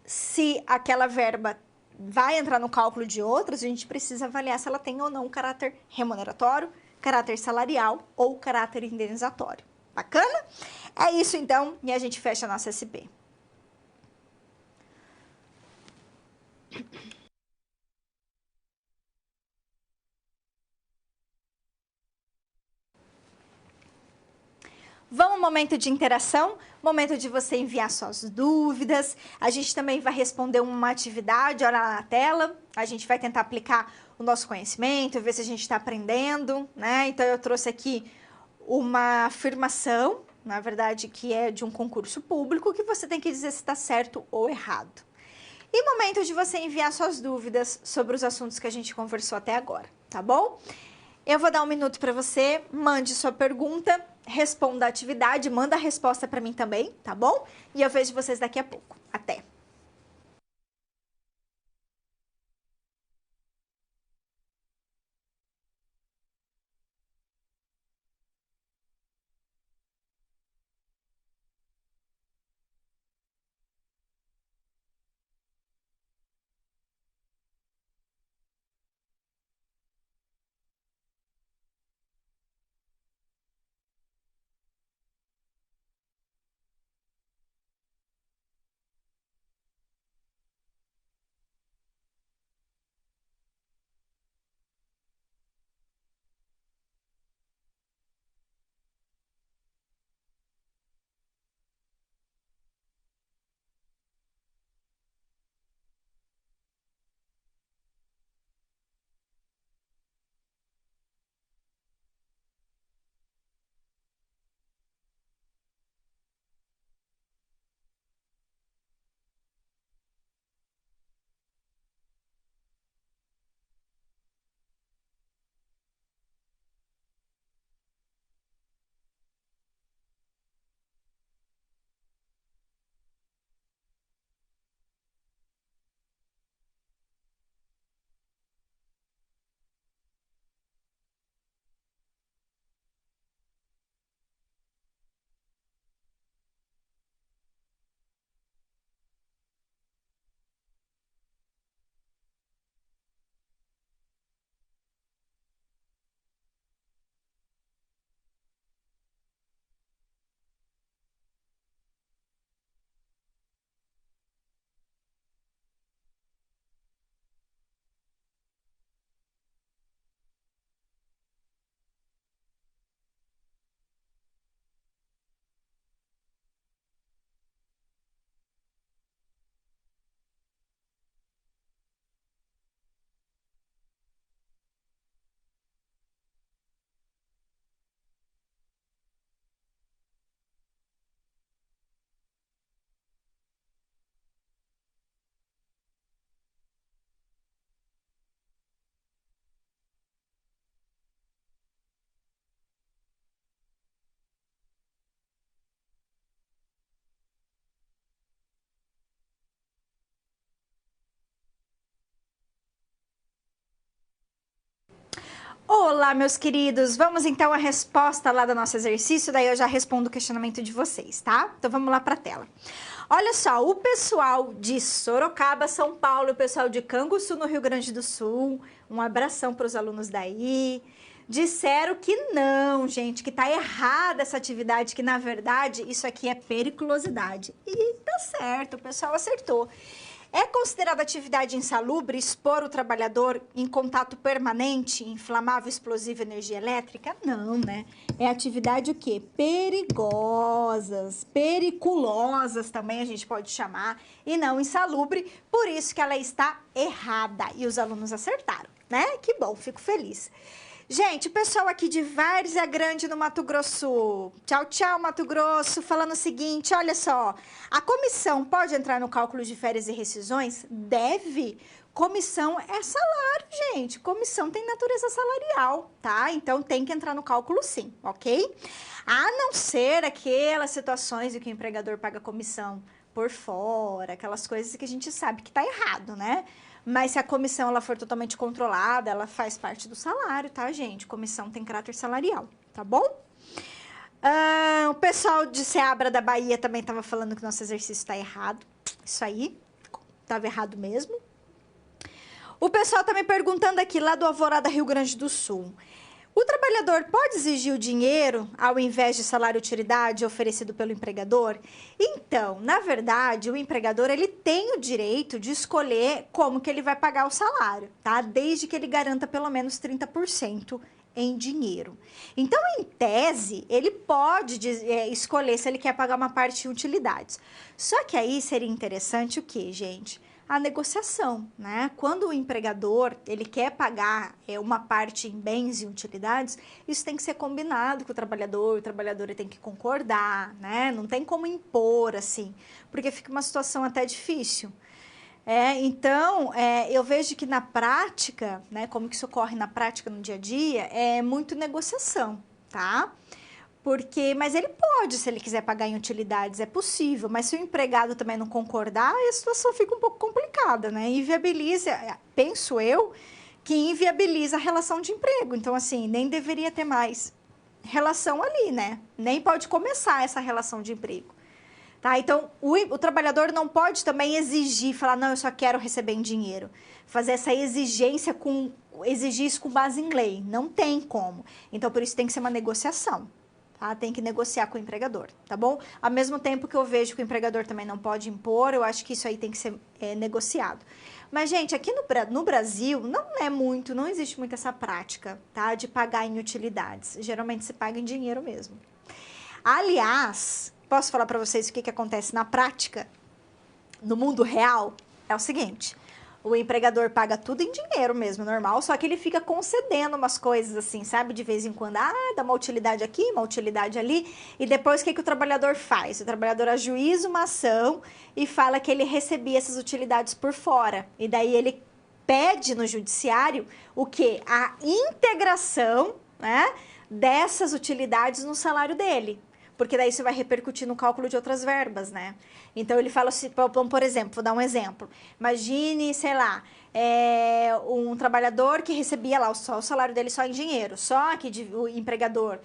S1: se aquela verba vai entrar no cálculo de outras, a gente precisa avaliar se ela tem ou não caráter remuneratório, caráter salarial ou caráter indenizatório. Bacana? É isso então, e a gente fecha a nossa SP. Vamos ao momento de interação, momento de você enviar suas dúvidas. A gente também vai responder uma atividade, olha lá na tela. A gente vai tentar aplicar o nosso conhecimento, ver se a gente está aprendendo, né? Então, eu trouxe aqui uma afirmação, na verdade, que é de um concurso público, que você tem que dizer se está certo ou errado. E momento de você enviar suas dúvidas sobre os assuntos que a gente conversou até agora, tá bom? Eu vou dar 1 minuto para você, mande sua pergunta, responda a atividade, manda a resposta para mim também, tá bom? E eu vejo vocês daqui a pouco. Até! Olá, meus queridos! Vamos então à resposta lá do nosso exercício, daí eu já respondo o questionamento de vocês, tá? Então vamos lá para a tela. Olha só, o pessoal de Sorocaba, São Paulo, o pessoal de Canguçu, no Rio Grande do Sul, um abração para os alunos daí, disseram que não, gente, que tá errada essa atividade, que na verdade isso aqui é periculosidade. E tá certo, o pessoal acertou. É considerada atividade insalubre expor o trabalhador em contato permanente, inflamável, explosivo, energia elétrica? Não, né? É atividade o quê? Perigosas, periculosas também a gente pode chamar, e não insalubre, por isso que ela está errada. E os alunos acertaram, né? Que bom, fico feliz. Gente, o pessoal aqui de Várzea Grande, no Mato Grosso. Tchau, tchau, Mato Grosso. Falando o seguinte, olha só. A comissão pode entrar no cálculo de férias e rescisões? Deve. Comissão é salário, gente. Comissão tem natureza salarial, tá? Então, tem que entrar no cálculo sim, ok? A não ser aquelas situações em que o empregador paga comissão por fora, aquelas coisas que a gente sabe que tá errado, né? Mas se a comissão ela for totalmente controlada, ela faz parte do salário, tá, gente? Comissão tem caráter salarial, tá bom? O pessoal de Ceabra da Bahia também estava falando que nosso exercício está errado. Isso aí, estava errado mesmo. O pessoal tá me perguntando aqui lá do Alvorada, Rio Grande do Sul. O trabalhador pode exigir o dinheiro ao invés de salário-utilidade oferecido pelo empregador? Então, na verdade, o empregador ele tem o direito de escolher como que ele vai pagar o salário, tá? Desde que ele garanta pelo menos 30% em dinheiro. Então, em tese, ele pode escolher se ele quer pagar uma parte em utilidades. Só que aí seria interessante o quê, gente? A negociação, né? Quando o empregador ele quer pagar uma parte em bens e utilidades, isso tem que ser combinado com o trabalhador tem que concordar, né? Não tem como impor assim, porque fica uma situação até difícil. Então, eu vejo que na prática, né, como que isso ocorre na prática no dia a dia, é muito negociação, tá? Mas ele pode, se ele quiser pagar em utilidades, é possível. Mas se o empregado também não concordar, a situação fica um pouco complicada, né? Inviabiliza, penso eu, que inviabiliza a relação de emprego. Então, assim, nem deveria ter mais relação ali, né? Nem pode começar essa relação de emprego. Tá? Então, o trabalhador não pode também exigir, falar, não, eu só quero receber em dinheiro. Fazer essa exigência exigir isso com base em lei. Não tem como. Então, por isso tem que ser uma negociação. Tá? Tem que negociar com o empregador, tá bom? Ao mesmo tempo que eu vejo que o empregador também não pode impor, eu acho que isso aí tem que ser negociado. Mas, gente, aqui no Brasil não existe muito essa prática, tá? De pagar em utilidades. Geralmente se paga em dinheiro mesmo. Aliás, posso falar para vocês o que acontece na prática, no mundo real? É o seguinte... O empregador paga tudo em dinheiro mesmo, normal, só que ele fica concedendo umas coisas assim, sabe? De vez em quando, dá uma utilidade aqui, uma utilidade ali. E depois, o que o trabalhador faz? O trabalhador ajuiza uma ação e fala que ele recebia essas utilidades por fora. E daí ele pede no judiciário o quê? A integração, né, dessas utilidades no salário dele. Porque daí isso vai repercutir no cálculo de outras verbas, né? Então, ele fala assim, por exemplo, vou dar um exemplo. Imagine, sei lá, um trabalhador que recebia lá o salário dele só em dinheiro, só que o empregador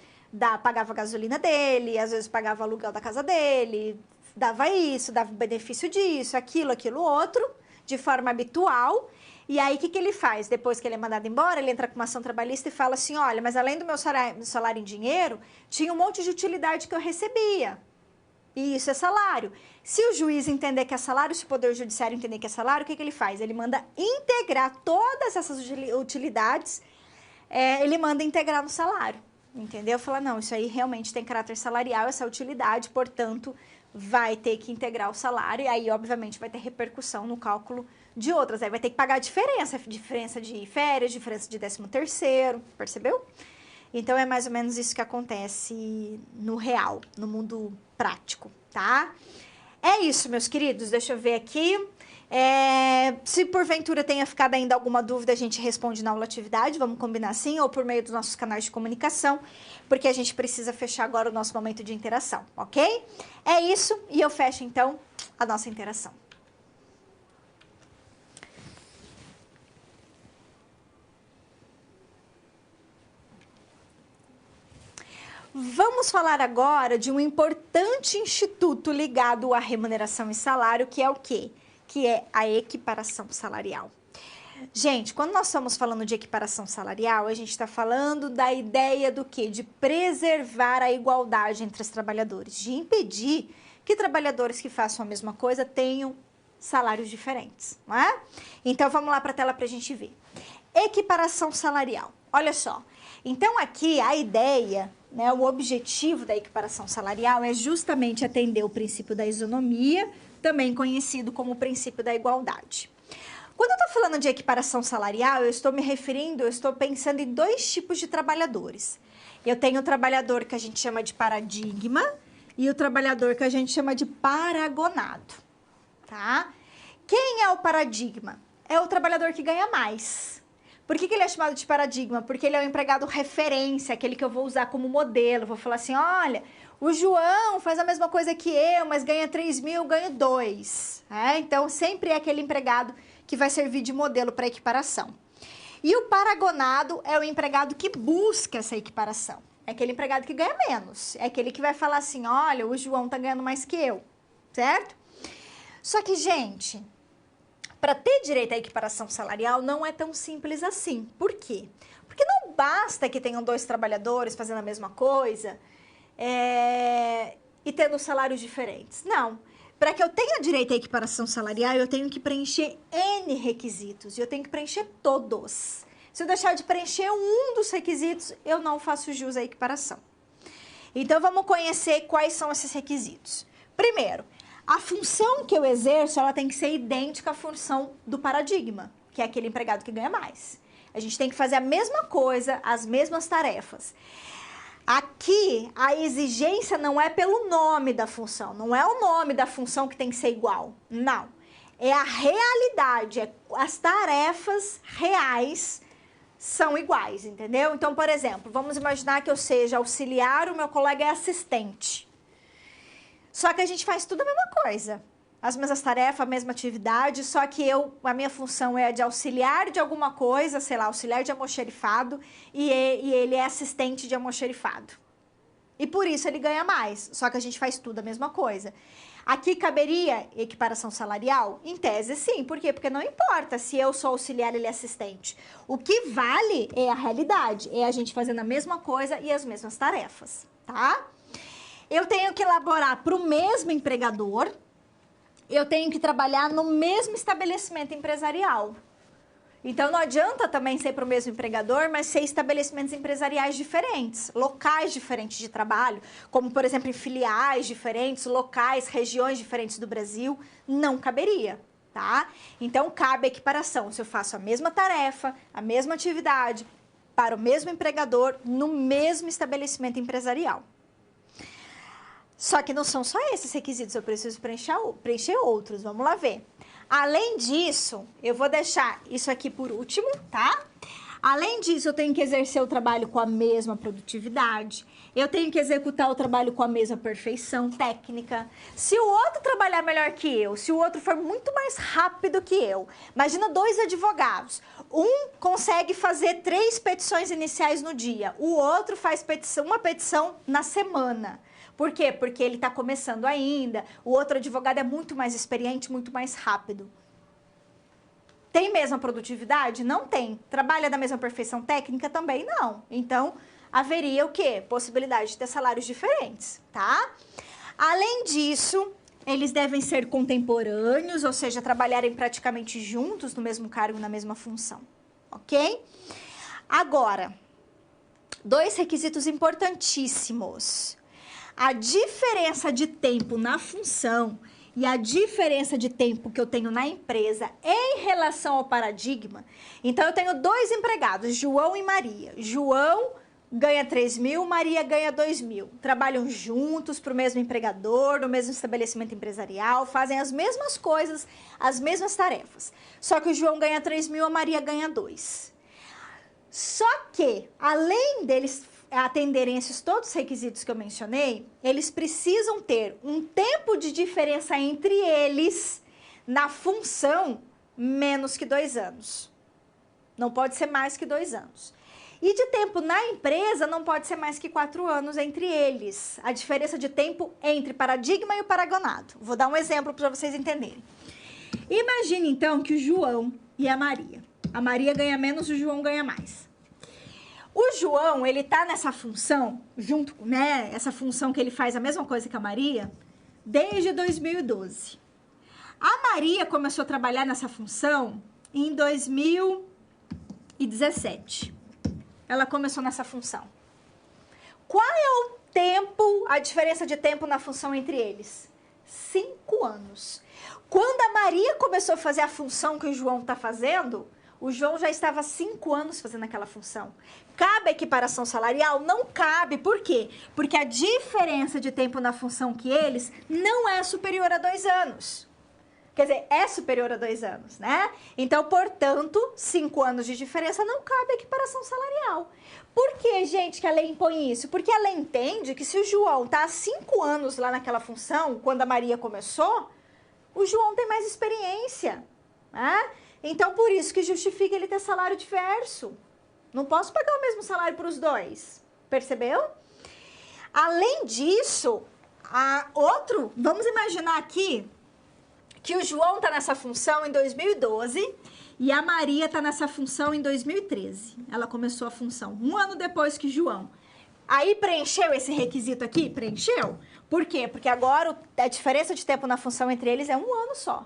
S1: pagava a gasolina dele, às vezes pagava o aluguel da casa dele, dava isso, dava o benefício disso, aquilo outro, de forma habitual. E aí, o que ele faz? Depois que ele é mandado embora, ele entra com uma ação trabalhista e fala assim, olha, mas além do meu salário em dinheiro, tinha um monte de utilidade que eu recebia. E isso é salário. Se o juiz entender que é salário, se o Poder Judiciário entender que é salário, o que ele faz? Ele manda integrar todas essas utilidades, ele manda integrar no salário. Entendeu? Fala, não, isso aí realmente tem caráter salarial, essa utilidade, portanto, vai ter que integrar o salário, e aí, obviamente, vai ter repercussão no cálculo de outras. Aí vai ter que pagar a diferença de férias, diferença de 13º, percebeu? Então, é mais ou menos isso que acontece no real, no mundo prático, tá? É isso, meus queridos. Deixa eu ver aqui. Se porventura tenha ficado ainda alguma dúvida, a gente responde na aula atividade, vamos combinar assim, ou por meio dos nossos canais de comunicação, porque a gente precisa fechar agora o nosso momento de interação, ok? É isso, e eu fecho então a nossa interação. Vamos falar agora de um importante instituto ligado à remuneração e salário, que é o quê? Que é a equiparação salarial. Gente, quando nós estamos falando de equiparação salarial, a gente está falando da ideia do quê? De preservar a igualdade entre os trabalhadores, de impedir que trabalhadores que façam a mesma coisa tenham salários diferentes, não é? Então, vamos lá para a tela para a gente ver. Equiparação salarial. Olha só. Então, aqui, a ideia, né, o objetivo da equiparação salarial é justamente atender o princípio da isonomia, também conhecido como o princípio da igualdade. Quando eu estou falando de equiparação salarial, eu estou pensando em dois tipos de trabalhadores. Eu tenho o trabalhador que a gente chama de paradigma e o trabalhador que a gente chama de paragonado, tá? Quem é o paradigma? É o trabalhador que ganha mais. Por que ele é chamado de paradigma? Porque ele é o empregado referência, aquele que eu vou usar como modelo. Vou falar assim, olha, o João faz a mesma coisa que eu, mas ganha 3 mil, eu ganho 2. Então, sempre é aquele empregado que vai servir de modelo para equiparação. E o paragonado é o empregado que busca essa equiparação. É aquele empregado que ganha menos. É aquele que vai falar assim, olha, o João tá ganhando mais que eu, certo? Só que, gente, para ter direito à equiparação salarial não é tão simples assim. Por quê? Porque não basta que tenham dois trabalhadores fazendo a mesma coisa e tendo salários diferentes. Não. Para que eu tenha direito à equiparação salarial, eu tenho que preencher N requisitos. E eu tenho que preencher todos. Se eu deixar de preencher um dos requisitos, eu não faço jus à equiparação. Então, vamos conhecer quais são esses requisitos. Primeiro, a função que eu exerço, ela tem que ser idêntica à função do paradigma, que é aquele empregado que ganha mais. A gente tem que fazer a mesma coisa, as mesmas tarefas. Aqui, a exigência não é pelo nome da função, não é o nome da função que tem que ser igual, não. É a realidade, as tarefas reais são iguais, entendeu? Então, por exemplo, vamos imaginar que eu seja auxiliar, o meu colega é assistente. Só que a gente faz tudo a mesma coisa. As mesmas tarefas, a mesma atividade, só que a minha função é de auxiliar de alguma coisa, sei lá, auxiliar de almoxerifado, e ele é assistente de almoxerifado. E por isso ele ganha mais, só que a gente faz tudo a mesma coisa. Aqui caberia equiparação salarial? Em tese, sim. Por quê? Porque não importa se eu sou auxiliar e ele é assistente. O que vale é a realidade, é a gente fazendo a mesma coisa e as mesmas tarefas, tá? Eu tenho que elaborar para o mesmo empregador, eu tenho que trabalhar no mesmo estabelecimento empresarial. Então, não adianta também ser para o mesmo empregador, mas ser estabelecimentos empresariais diferentes, locais diferentes de trabalho, como, por exemplo, em filiais diferentes, locais, regiões diferentes do Brasil, não caberia, tá? Então, cabe a equiparação. Se eu faço a mesma tarefa, a mesma atividade, para o mesmo empregador, no mesmo estabelecimento empresarial. Só que não são só esses requisitos, eu preciso preencher outros. Vamos lá ver. Além disso, eu vou deixar isso aqui por último, tá? Além disso, eu tenho que exercer o trabalho com a mesma produtividade. Eu tenho que executar o trabalho com a mesma perfeição técnica. Se o outro trabalhar melhor que eu, se o outro for muito mais rápido que eu, imagina 2 advogados. Um consegue fazer 3 petições iniciais no dia, o outro faz uma petição na semana. Por quê? Porque ele está começando ainda, o outro advogado é muito mais experiente, muito mais rápido. Tem mesma produtividade? Não tem. Trabalha da mesma perfeição técnica? Também não. Então, haveria o quê? Possibilidade de ter salários diferentes, tá? Além disso, eles devem ser contemporâneos, ou seja, trabalharem praticamente juntos no mesmo cargo, na mesma função, ok? Agora, 2 requisitos importantíssimos. A diferença de tempo na função e a diferença de tempo que eu tenho na empresa em relação ao paradigma. Então, eu tenho 2 empregados, João e Maria. João ganha 3 mil, Maria ganha 2 mil. Trabalham juntos para o mesmo empregador, no mesmo estabelecimento empresarial, fazem as mesmas coisas, as mesmas tarefas. Só que o João ganha 3 mil, a Maria ganha 2. Só que, além deles atenderem esses todos os requisitos que eu mencionei, eles precisam ter um tempo de diferença entre eles na função menos que 2 anos. Não pode ser mais que 2 anos. E de tempo na empresa não pode ser mais que 4 anos entre eles. A diferença de tempo entre paradigma e o paragonado. Vou dar um exemplo para vocês entenderem. Imagine então que o João e a Maria. A Maria ganha menos, o João ganha mais. O João, ele tá nessa função, junto, né? Essa função que ele faz a mesma coisa que a Maria, desde 2012. A Maria começou a trabalhar nessa função em 2017. Ela começou nessa função. Qual é o tempo, a diferença de tempo na função entre eles? 5 anos. Quando a Maria começou a fazer a função que o João está fazendo, o João já estava há 5 anos fazendo aquela função. Cabe a equiparação salarial? Não cabe. Por quê? Porque a diferença de tempo na função que eles não é superior a 2 anos. Quer dizer, é superior a 2 anos, né? Então, portanto, 5 anos de diferença não cabe a equiparação salarial. Por que, gente, que a lei impõe isso? Porque a lei entende que se o João está há 5 anos lá naquela função, quando a Maria começou, o João tem mais experiência, né? Então, por isso que justifica ele ter salário diverso. Não posso pagar o mesmo salário para os dois. Percebeu? Além disso, vamos imaginar aqui que o João está nessa função em 2012 e a Maria está nessa função em 2013. Ela começou a função 1 ano depois que o João. Aí preencheu esse requisito aqui? Preencheu. Por quê? Porque agora a diferença de tempo na função entre eles é 1 ano só.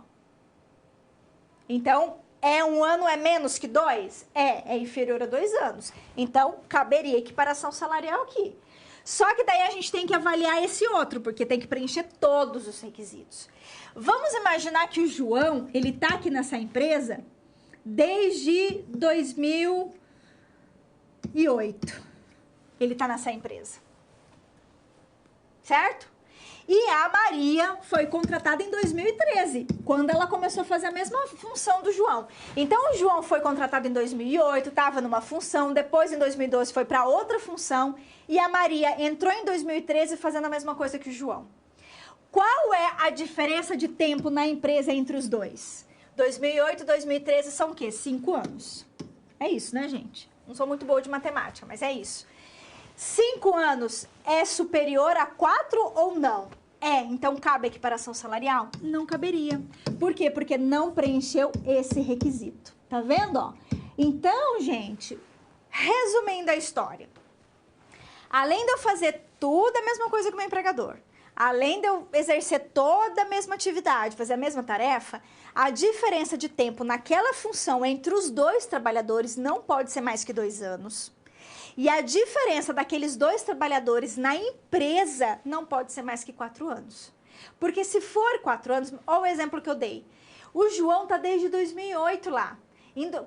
S1: Então, 1 ano é menos que 2? É inferior a 2 anos. Então, caberia equiparação salarial aqui. Só que daí a gente tem que avaliar esse outro, porque tem que preencher todos os requisitos. Vamos imaginar que o João, ele tá aqui nessa empresa desde 2008. Ele tá nessa empresa. Certo? E a Maria foi contratada em 2013, quando ela começou a fazer a mesma função do João. Então, o João foi contratado em 2008, estava numa função, depois em 2012 foi para outra função, e a Maria entrou em 2013 fazendo a mesma coisa que o João. Qual é a diferença de tempo na empresa entre os dois? 2008 e 2013 são o quê? 5 anos. É isso, né, gente? Não sou muito boa de matemática, mas é isso. 5 anos é superior a 4 ou não? Então cabe a equiparação salarial? Não caberia. Por quê? Porque não preencheu esse requisito. Tá vendo, ó? Então, gente, resumindo a história. Além de eu fazer tudo a mesma coisa que o meu empregador, além de eu exercer toda a mesma atividade, fazer a mesma tarefa, a diferença de tempo naquela função entre os dois trabalhadores não pode ser mais que 2 anos. E a diferença daqueles 2 trabalhadores na empresa não pode ser mais que 4 anos. Porque se for 4 anos, olha o exemplo que eu dei. O João está desde 2008 lá,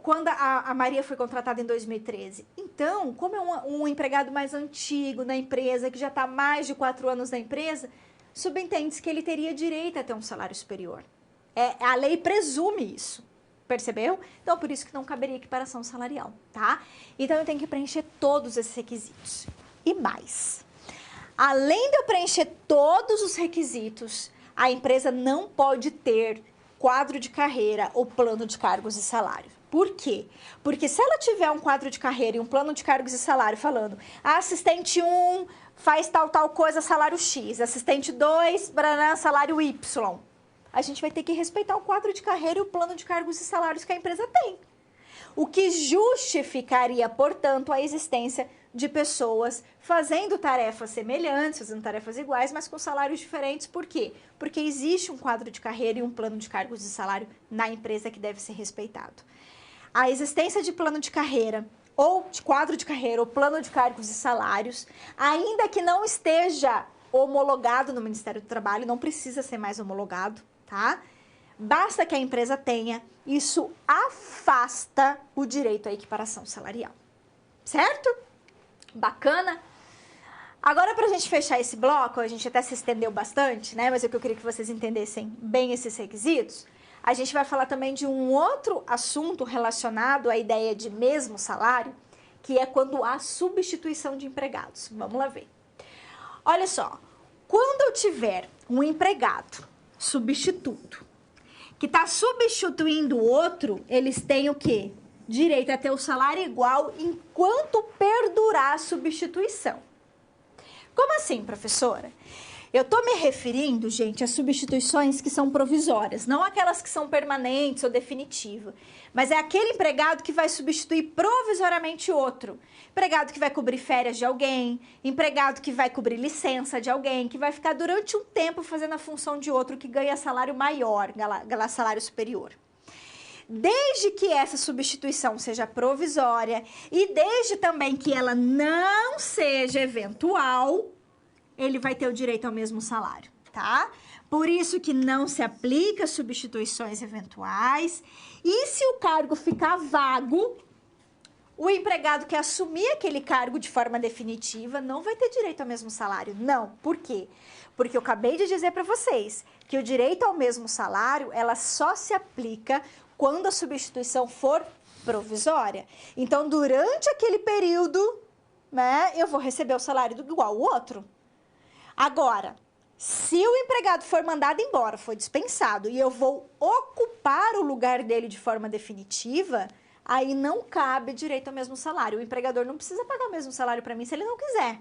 S1: quando a Maria foi contratada em 2013. Então, como é um empregado mais antigo na empresa, que já está mais de 4 anos na empresa, subentende-se que ele teria direito a ter um salário superior. A lei presume isso. Percebeu? Então, por isso que não caberia equiparação salarial, tá? Então, eu tenho que preencher todos esses requisitos. E mais. Além de eu preencher todos os requisitos, a empresa não pode ter quadro de carreira ou plano de cargos e salário. Por quê? Porque se ela tiver um quadro de carreira e um plano de cargos e salário falando assistente 1 faz tal coisa, salário X, assistente 2, salário Y, a gente vai ter que respeitar o quadro de carreira e o plano de cargos e salários que a empresa tem. O que justificaria, portanto, a existência de pessoas fazendo tarefas semelhantes, fazendo tarefas iguais, mas com salários diferentes. Por quê? Porque existe um quadro de carreira e um plano de cargos e salário na empresa que deve ser respeitado. A existência de plano de carreira ou de quadro de carreira ou plano de cargos e salários, ainda que não esteja homologado no Ministério do Trabalho, não precisa ser mais homologado, tá? Basta que a empresa tenha, isso afasta o direito à equiparação salarial. Certo? Bacana? Agora, para a gente fechar esse bloco, a gente até se estendeu bastante, né? Mas é que eu queria que vocês entendessem bem esses requisitos. A gente vai falar também de um outro assunto relacionado à ideia de mesmo salário, que é quando há substituição de empregados. Vamos lá ver. Olha só, quando eu tiver um empregado substituto que está substituindo o outro, eles têm o quê? Direito a ter o salário igual enquanto para a substituição. Como assim, professora? Eu estou me referindo, gente, a substituições que são provisórias, não aquelas que são permanentes ou definitivas. Mas é aquele empregado que vai substituir provisoriamente outro. Empregado que vai cobrir férias de alguém, empregado que vai cobrir licença de alguém, que vai ficar durante um tempo fazendo a função de outro que ganha salário maior, salário superior. Desde que essa substituição seja provisória e desde também que ela não seja eventual, ele vai ter o direito ao mesmo salário, tá? Por isso que não se aplica substituições eventuais. E se o cargo ficar vago, o empregado que assumir aquele cargo de forma definitiva não vai ter direito ao mesmo salário. Não. Por quê? Porque eu acabei de dizer para vocês que o direito ao mesmo salário, ela só se aplica quando a substituição for provisória. Então, durante aquele período, né, eu vou receber o salário igual ao outro. Agora, se o empregado for mandado embora, for dispensado, e eu vou ocupar o lugar dele de forma definitiva, aí não cabe direito ao mesmo salário. O empregador não precisa pagar o mesmo salário para mim se ele não quiser.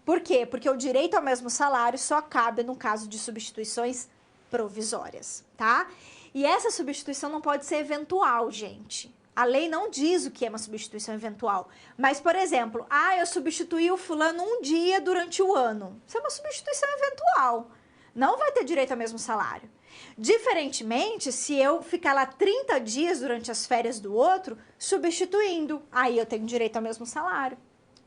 S1: Por quê? Porque o direito ao mesmo salário só cabe no caso de substituições provisórias, tá? E essa substituição não pode ser eventual, gente. A lei não diz o que é uma substituição eventual. Mas, por exemplo, eu substituí o fulano um dia durante o ano. Isso é uma substituição eventual. Não vai ter direito ao mesmo salário. Diferentemente, se eu ficar lá 30 dias durante as férias do outro, substituindo, aí eu tenho direito ao mesmo salário.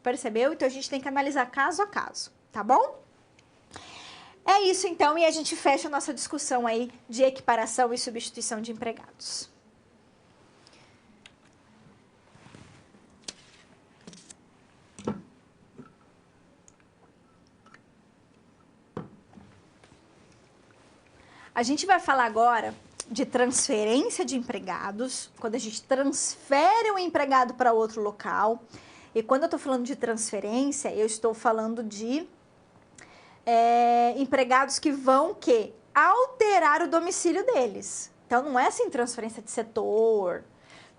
S1: Percebeu? Então, a gente tem que analisar caso a caso, tá bom? É isso, então, e a gente fecha a nossa discussão aí de equiparação e substituição de empregados. A gente vai falar agora de transferência de empregados, quando a gente transfere um empregado para outro local. E quando eu estou falando de transferência, eu estou falando de empregados que vão alterar o domicílio deles. Então, não é assim transferência de setor,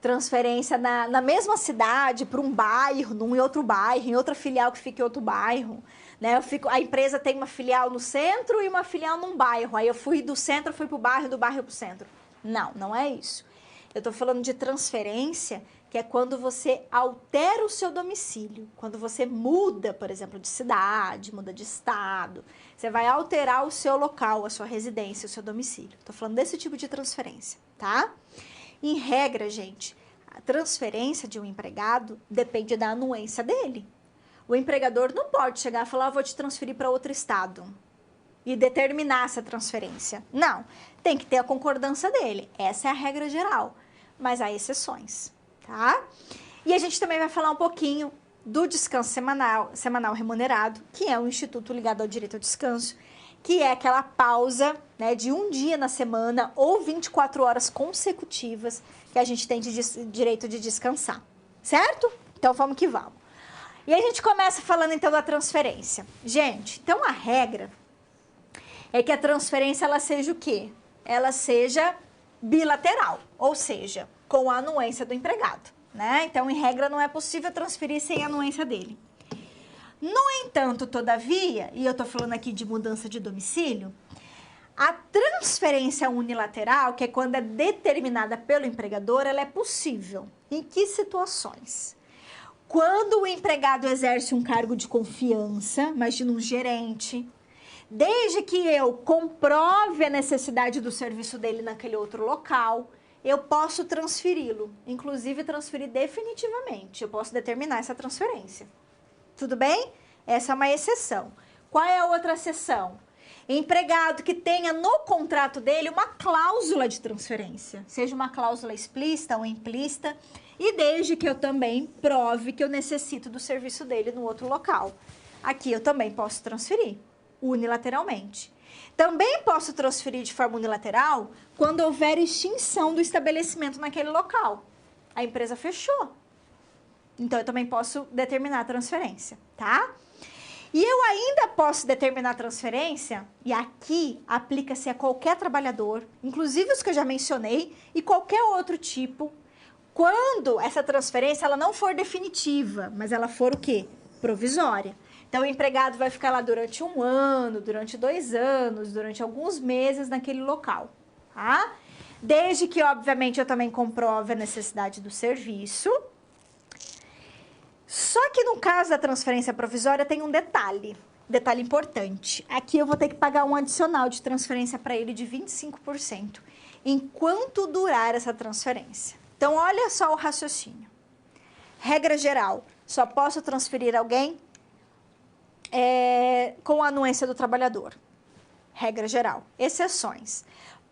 S1: transferência na mesma cidade para um bairro, em outro bairro, em outra filial que fica em outro bairro. Né? A empresa tem uma filial no centro e uma filial num bairro. Aí eu fui do centro, fui para o bairro, do bairro para o centro. Não, não é isso. Eu estou falando de transferência, que é quando você altera o seu domicílio. Quando você muda, por exemplo, de cidade, muda de estado. Você vai alterar o seu local, a sua residência, o seu domicílio. Estou falando desse tipo de transferência, tá? Em regra, gente, a transferência de um empregado depende da anuência dele. O empregador não pode chegar e falar, vou te transferir para outro estado e determinar essa transferência. Não, tem que ter a concordância dele. Essa é a regra geral, mas há exceções, tá? E a gente também vai falar um pouquinho do descanso semanal remunerado, que é um instituto ligado ao direito ao descanso, que é aquela pausa, né, de um dia na semana ou 24 horas consecutivas que a gente tem direito de descansar, certo? Então, vamos que vamos. E a gente começa falando, então, da transferência. Gente, então, a regra é que a transferência, ela seja o quê? Ela seja bilateral, ou seja, com a anuência do empregado, né? Então, em regra, não é possível transferir sem a anuência dele. No entanto, todavia, e eu tô falando aqui de mudança de domicílio, a transferência unilateral, que é quando é determinada pelo empregador, ela é possível. Em que situações? Quando o empregado exerce um cargo de confiança, imagina um gerente, desde que eu comprove a necessidade do serviço dele naquele outro local, eu posso transferi-lo, inclusive transferir definitivamente. Eu posso determinar essa transferência. Tudo bem? Essa é uma exceção. Qual é a outra exceção? Empregado que tenha no contrato dele uma cláusula de transferência, seja uma cláusula explícita ou implícita, e desde que eu também prove que eu necessito do serviço dele no outro local. Aqui eu também posso transferir unilateralmente. Também posso transferir de forma unilateral quando houver extinção do estabelecimento naquele local. A empresa fechou. Então, eu também posso determinar a transferência, tá? E eu ainda posso determinar a transferência, e aqui aplica-se a qualquer trabalhador, inclusive os que eu já mencionei, e qualquer outro tipo, quando essa transferência ela não for definitiva, mas ela for o quê? Provisória. Então, o empregado vai ficar lá durante 1 ano, durante 2 anos, durante alguns meses naquele local, tá? Desde que, obviamente, eu também comprove a necessidade do serviço. Só que no caso da transferência provisória tem um detalhe importante. Aqui eu vou ter que pagar um adicional de transferência para ele de 25%, enquanto durar essa transferência. Então, olha só o raciocínio. Regra geral, só posso transferir alguém com a anuência do trabalhador. Regra geral. Exceções.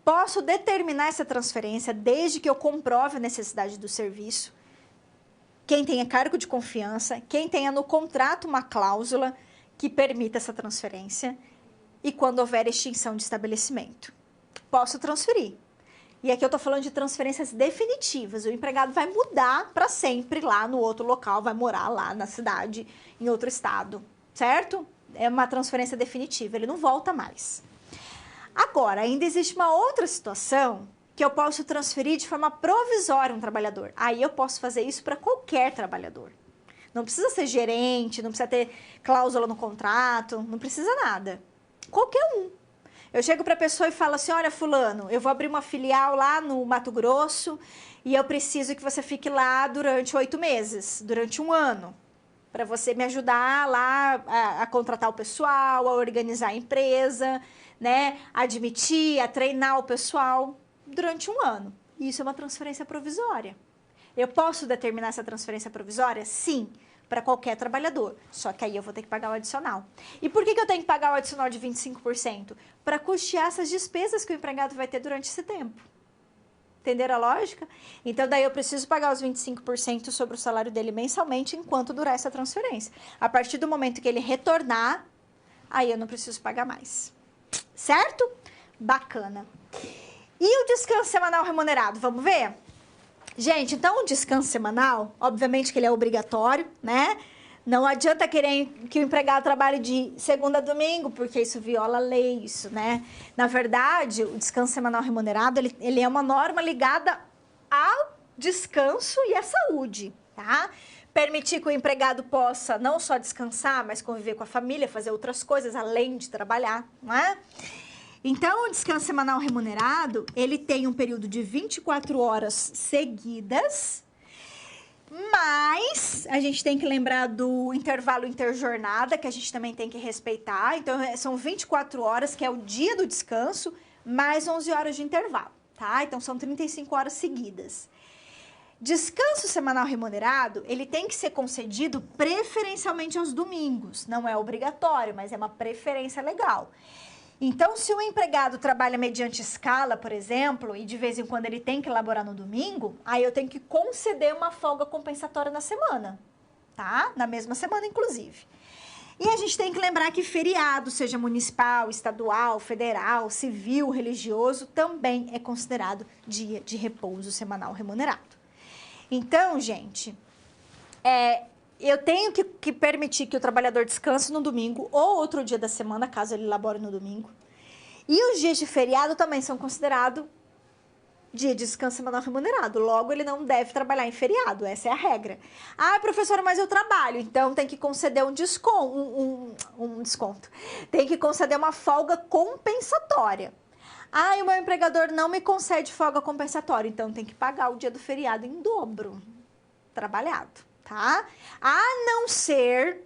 S1: Posso determinar essa transferência desde que eu comprove a necessidade do serviço, quem tenha cargo de confiança, quem tenha no contrato uma cláusula que permita essa transferência e quando houver extinção de estabelecimento. Posso transferir. E aqui eu estou falando de transferências definitivas. O empregado vai mudar para sempre lá no outro local, vai morar lá na cidade, em outro estado, certo? É uma transferência definitiva, ele não volta mais. Agora, ainda existe uma outra situação que eu posso transferir de forma provisória um trabalhador. Aí eu posso fazer isso para qualquer trabalhador. Não precisa ser gerente, não precisa ter cláusula no contrato, não precisa nada. Qualquer um. Eu chego para a pessoa e falo assim, olha fulano, eu vou abrir uma filial lá no Mato Grosso e eu preciso que você fique lá durante 8 meses, durante 1 ano, para você me ajudar lá a contratar o pessoal, a organizar a empresa, né, a admitir, a treinar o pessoal durante 1 ano. Isso é uma transferência provisória. Eu posso determinar essa transferência provisória? Sim, para qualquer trabalhador. Só que aí eu vou ter que pagar o adicional. E por que eu tenho que pagar o adicional de 25%? Para custear essas despesas que o empregado vai ter durante esse tempo. Entenderam a lógica? Então, daí eu preciso pagar os 25% sobre o salário dele mensalmente enquanto durar essa transferência. A partir do momento que ele retornar, aí eu não preciso pagar mais. Certo? Bacana. E o descanso semanal remunerado? Vamos ver? Gente, então o descanso semanal, obviamente que ele é obrigatório, né? Não adianta querer que o empregado trabalhe de segunda a domingo, porque isso viola a lei, isso, né? Na verdade, o descanso semanal remunerado, ele é uma norma ligada ao descanso e à saúde, tá? Permitir que o empregado possa não só descansar, mas conviver com a família, fazer outras coisas além de trabalhar, não é? Então, o descanso semanal remunerado, ele tem um período de 24 horas seguidas, mas a gente tem que lembrar do intervalo interjornada, que a gente também tem que respeitar. Então, são 24 horas, que é o dia do descanso, mais 11 horas de intervalo, tá? Então, são 35 horas seguidas. Descanso semanal remunerado, ele tem que ser concedido preferencialmente aos domingos. Não é obrigatório, mas é uma preferência legal. Então, se o empregado trabalha mediante escala, por exemplo, e de vez em quando ele tem que elaborar no domingo, aí eu tenho que conceder uma folga compensatória na semana, tá? Na mesma semana, inclusive. E a gente tem que lembrar que feriado, seja municipal, estadual, federal, civil, religioso, também é considerado dia de repouso semanal remunerado. Então, gente, eu tenho que permitir que o trabalhador descanse no domingo ou outro dia da semana, caso ele labore no domingo. E os dias de feriado também são considerados dia de descanso semanal remunerado. Logo, ele não deve trabalhar em feriado. Essa é a regra. Ah, professora, mas eu trabalho. Então, tem que conceder um desconto. Tem que conceder uma folga compensatória. Ah, e o meu empregador não me concede folga compensatória. Então, tem que pagar o dia do feriado em dobro trabalhado. Tá? A não ser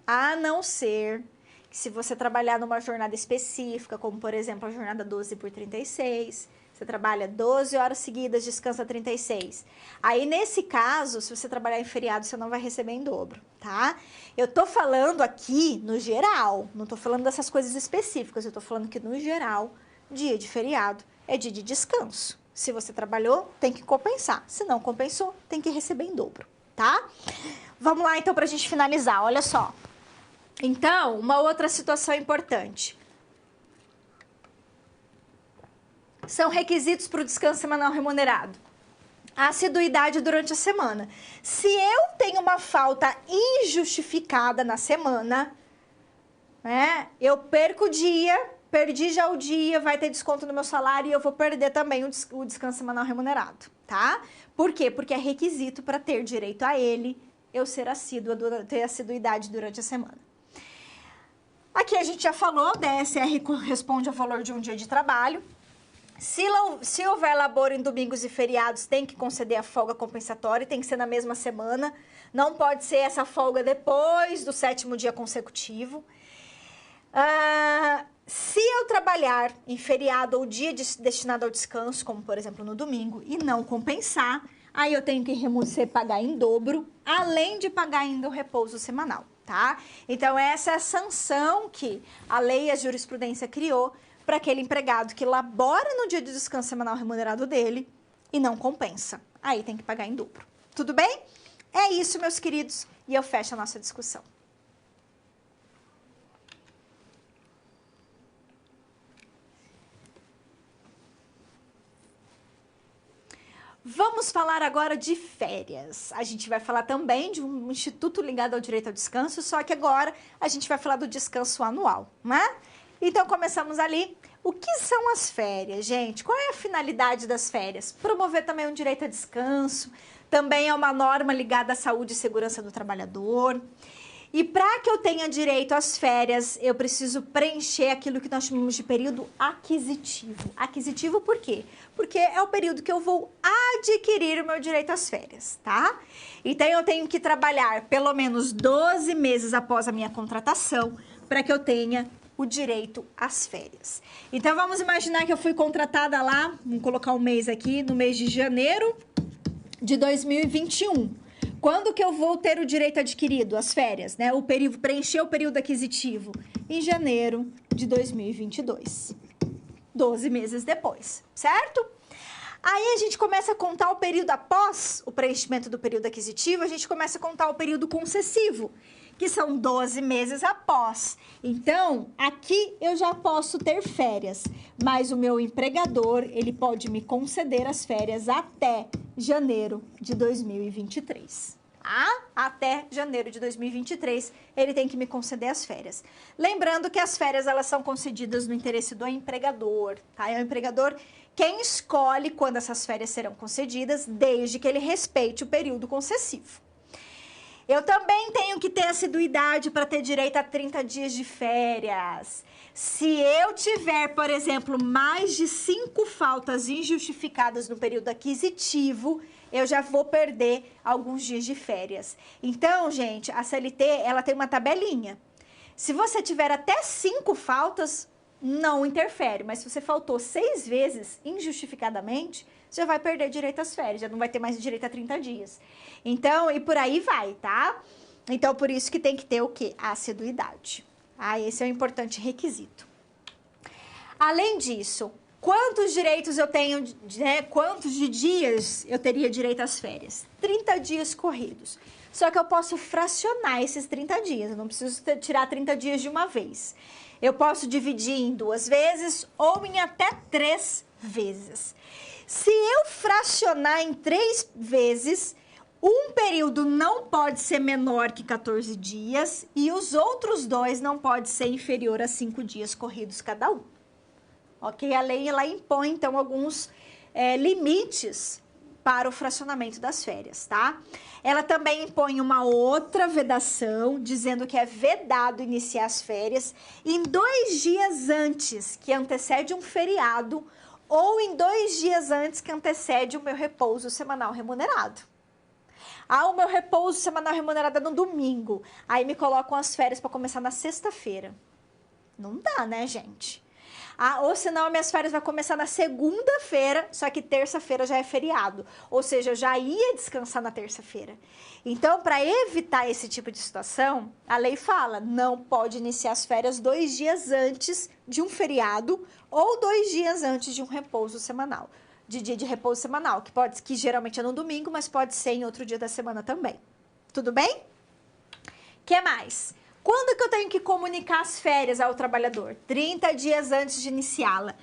S1: que se você trabalhar numa jornada específica, como por exemplo a jornada 12 por 36, você trabalha 12 horas seguidas, descansa 36. Aí nesse caso, se você trabalhar em feriado, você não vai receber em dobro, tá? Eu tô falando aqui no geral, não tô falando dessas coisas específicas, eu tô falando que no geral, dia de feriado é dia de descanso. Se você trabalhou, tem que compensar. Se não compensou, tem que receber em dobro, tá? Vamos lá, então, para a gente finalizar. Olha só. Então, uma outra situação importante. São requisitos para o descanso semanal remunerado. A assiduidade durante a semana. Se eu tenho uma falta injustificada na semana, né, eu perco o dia perdi já o dia, vai ter desconto no meu salário e eu vou perder também o descanso semanal remunerado, tá? Por quê? Porque é requisito para ter direito a ele eu ser assídua, ter assiduidade durante a semana. Aqui a gente já falou, DSR corresponde ao valor de um dia de trabalho. Se houver labor em domingos e feriados, tem que conceder a folga compensatória, tem que ser na mesma semana. Não pode ser essa folga depois do 7º dia consecutivo. Se eu trabalhar em feriado ou dia destinado ao descanso, como por exemplo no domingo, e não compensar, aí eu tenho que pagar em dobro, além de pagar ainda o repouso semanal, tá? Então essa é a sanção que a lei e a jurisprudência criou para aquele empregado que labora no dia de descanso semanal remunerado dele e não compensa. Aí tem que pagar em dobro. Tudo bem? É isso, meus queridos, e eu fecho a nossa discussão. Vamos falar agora de férias. A gente vai falar também de um instituto ligado ao direito ao descanso, só que agora a gente vai falar do descanso anual, né? Então, começamos ali. O que são as férias, gente? Qual é a finalidade das férias? Promover também um direito a descanso, também é uma norma ligada à saúde e segurança do trabalhador. E para que eu tenha direito às férias, eu preciso preencher aquilo que nós chamamos de período aquisitivo. Aquisitivo por quê? Porque é o período que eu vou adquirir o meu direito às férias, tá? Então, eu tenho que trabalhar pelo menos 12 meses após a minha contratação para que eu tenha o direito às férias. Então, vamos imaginar que eu fui contratada lá, vamos colocar um mês aqui, no mês de janeiro de 2021. Quando que eu vou ter o direito adquirido, as férias, né? O período, preencher o período aquisitivo? Em janeiro de 2022. 12 meses depois, certo? Aí a gente começa a contar o período após o preenchimento do período aquisitivo, a gente começa a contar o período concessivo, que são 12 meses após. Então, aqui eu já posso ter férias, mas o meu empregador, ele pode me conceder as férias até janeiro de 2023. Até janeiro de 2023, ele tem que me conceder as férias. Lembrando que as férias, elas são concedidas no interesse do empregador, tá? É o empregador quem escolhe quando essas férias serão concedidas, desde que ele respeite o período concessivo. Eu também tenho que ter assiduidade para ter direito a 30 dias de férias. Se eu tiver, por exemplo, mais de 5 faltas injustificadas no período aquisitivo, eu já vou perder alguns dias de férias. Então, gente, a CLT, ela tem uma tabelinha. Se você tiver até 5 faltas, não interfere. Mas se você faltou 6 vezes injustificadamente, você já vai perder direito às férias, já não vai ter mais direito a 30 dias. Então, e por aí vai, tá? Então, por isso que tem que ter o quê? A assiduidade. Esse é um importante requisito. Além disso, quantos direitos eu tenho, né? Quantos de dias eu teria direito às férias? 30 dias corridos. Só que eu posso fracionar esses 30 dias, eu não preciso tirar 30 dias de uma vez. Eu posso dividir em 2 vezes ou em até 3 vezes. Se eu fracionar em 3 vezes, um período não pode ser menor que 14 dias e os outros 2 não podem ser inferior a 5 dias corridos cada um. Ok? A lei, ela impõe, então, alguns limites para o fracionamento das férias, tá? Ela também impõe uma outra vedação, dizendo que é vedado iniciar as férias em 2 dias antes, que antecede um feriado, ou em 2 dias antes que antecede o meu repouso semanal remunerado. O meu repouso semanal remunerado é no domingo. Aí me colocam as férias para começar na sexta-feira. Não dá, né, gente? Ou senão minhas férias vão começar na segunda-feira, só que terça-feira já é feriado. Ou seja, eu já ia descansar na terça-feira. Então, para evitar esse tipo de situação, a lei fala, não pode iniciar as férias 2 dias antes de um feriado ou 2 dias antes de um repouso semanal. De dia de repouso semanal, que geralmente é no domingo, mas pode ser em outro dia da semana também. Tudo bem? Que mais? Quando que eu tenho que comunicar as férias ao trabalhador? 30 dias antes de iniciá-la.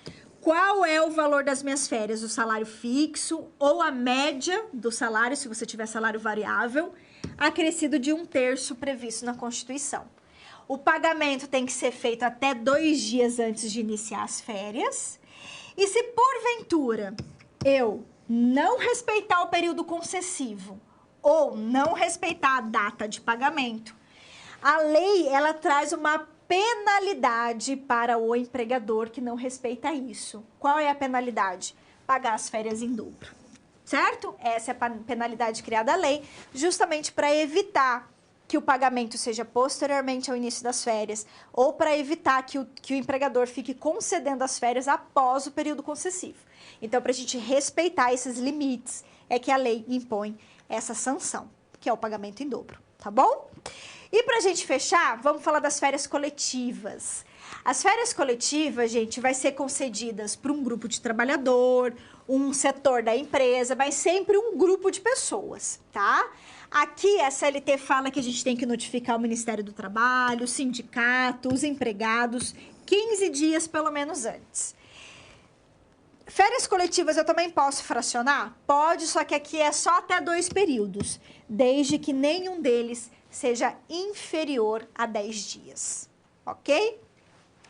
S1: Qual é o valor das minhas férias? O salário fixo ou a média do salário, se você tiver salário variável, acrescido de 1/3 previsto na Constituição. O pagamento tem que ser feito até 2 dias antes de iniciar as férias. E se porventura eu não respeitar o período concessivo ou não respeitar a data de pagamento, a lei ela traz uma penalidade para o empregador que não respeita isso. Qual é a penalidade? Pagar as férias em dobro, certo? Essa é a penalidade criada à lei, justamente para evitar que o pagamento seja posteriormente ao início das férias, ou para evitar que o empregador fique concedendo as férias após o período concessivo. Então, para a gente respeitar esses limites, é que a lei impõe essa sanção, que é o pagamento em dobro, tá bom? E para a gente fechar, vamos falar das férias coletivas. As férias coletivas, gente, vai ser concedidas para um grupo de trabalhador, um setor da empresa, mas sempre um grupo de pessoas, tá? Aqui a CLT fala que a gente tem que notificar o Ministério do Trabalho, o sindicato, os empregados, 15 dias pelo menos antes. Férias coletivas eu também posso fracionar? Pode, só que aqui é só até 2 períodos, desde que nenhum deles seja inferior a 10 dias, ok?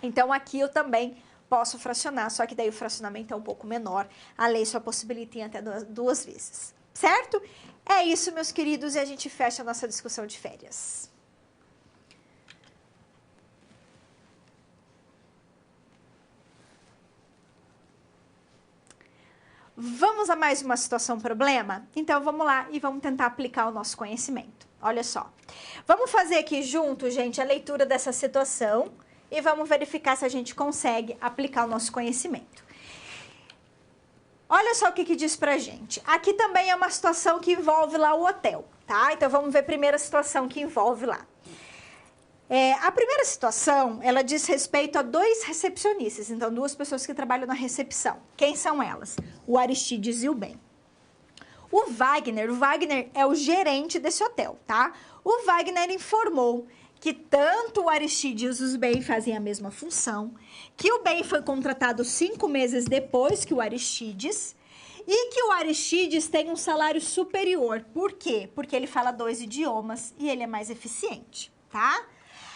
S1: Então, aqui eu também posso fracionar, só que daí o fracionamento é um pouco menor. A lei só possibilita em até 2 vezes, certo? É isso, meus queridos, e a gente fecha a nossa discussão de férias. Vamos a mais uma situação problema? Então, vamos lá e vamos tentar aplicar o nosso conhecimento. Olha só. Vamos fazer aqui junto, gente, a leitura dessa situação e vamos verificar se a gente consegue aplicar o nosso conhecimento. Olha só o que diz pra gente. Aqui também é uma situação que envolve lá o hotel, tá? Então, vamos ver primeiro a situação que envolve lá. A primeira situação, ela diz respeito a 2 recepcionistas, então 2 pessoas que trabalham na recepção. Quem são elas? O Aristides e o Ben. O Wagner é o gerente desse hotel, tá? O Wagner informou que tanto o Aristides e o Ben fazem a mesma função, que o Ben foi contratado 5 meses depois que o Aristides e que o Aristides tem um salário superior. Por quê? Porque ele fala 2 idiomas e ele é mais eficiente, tá?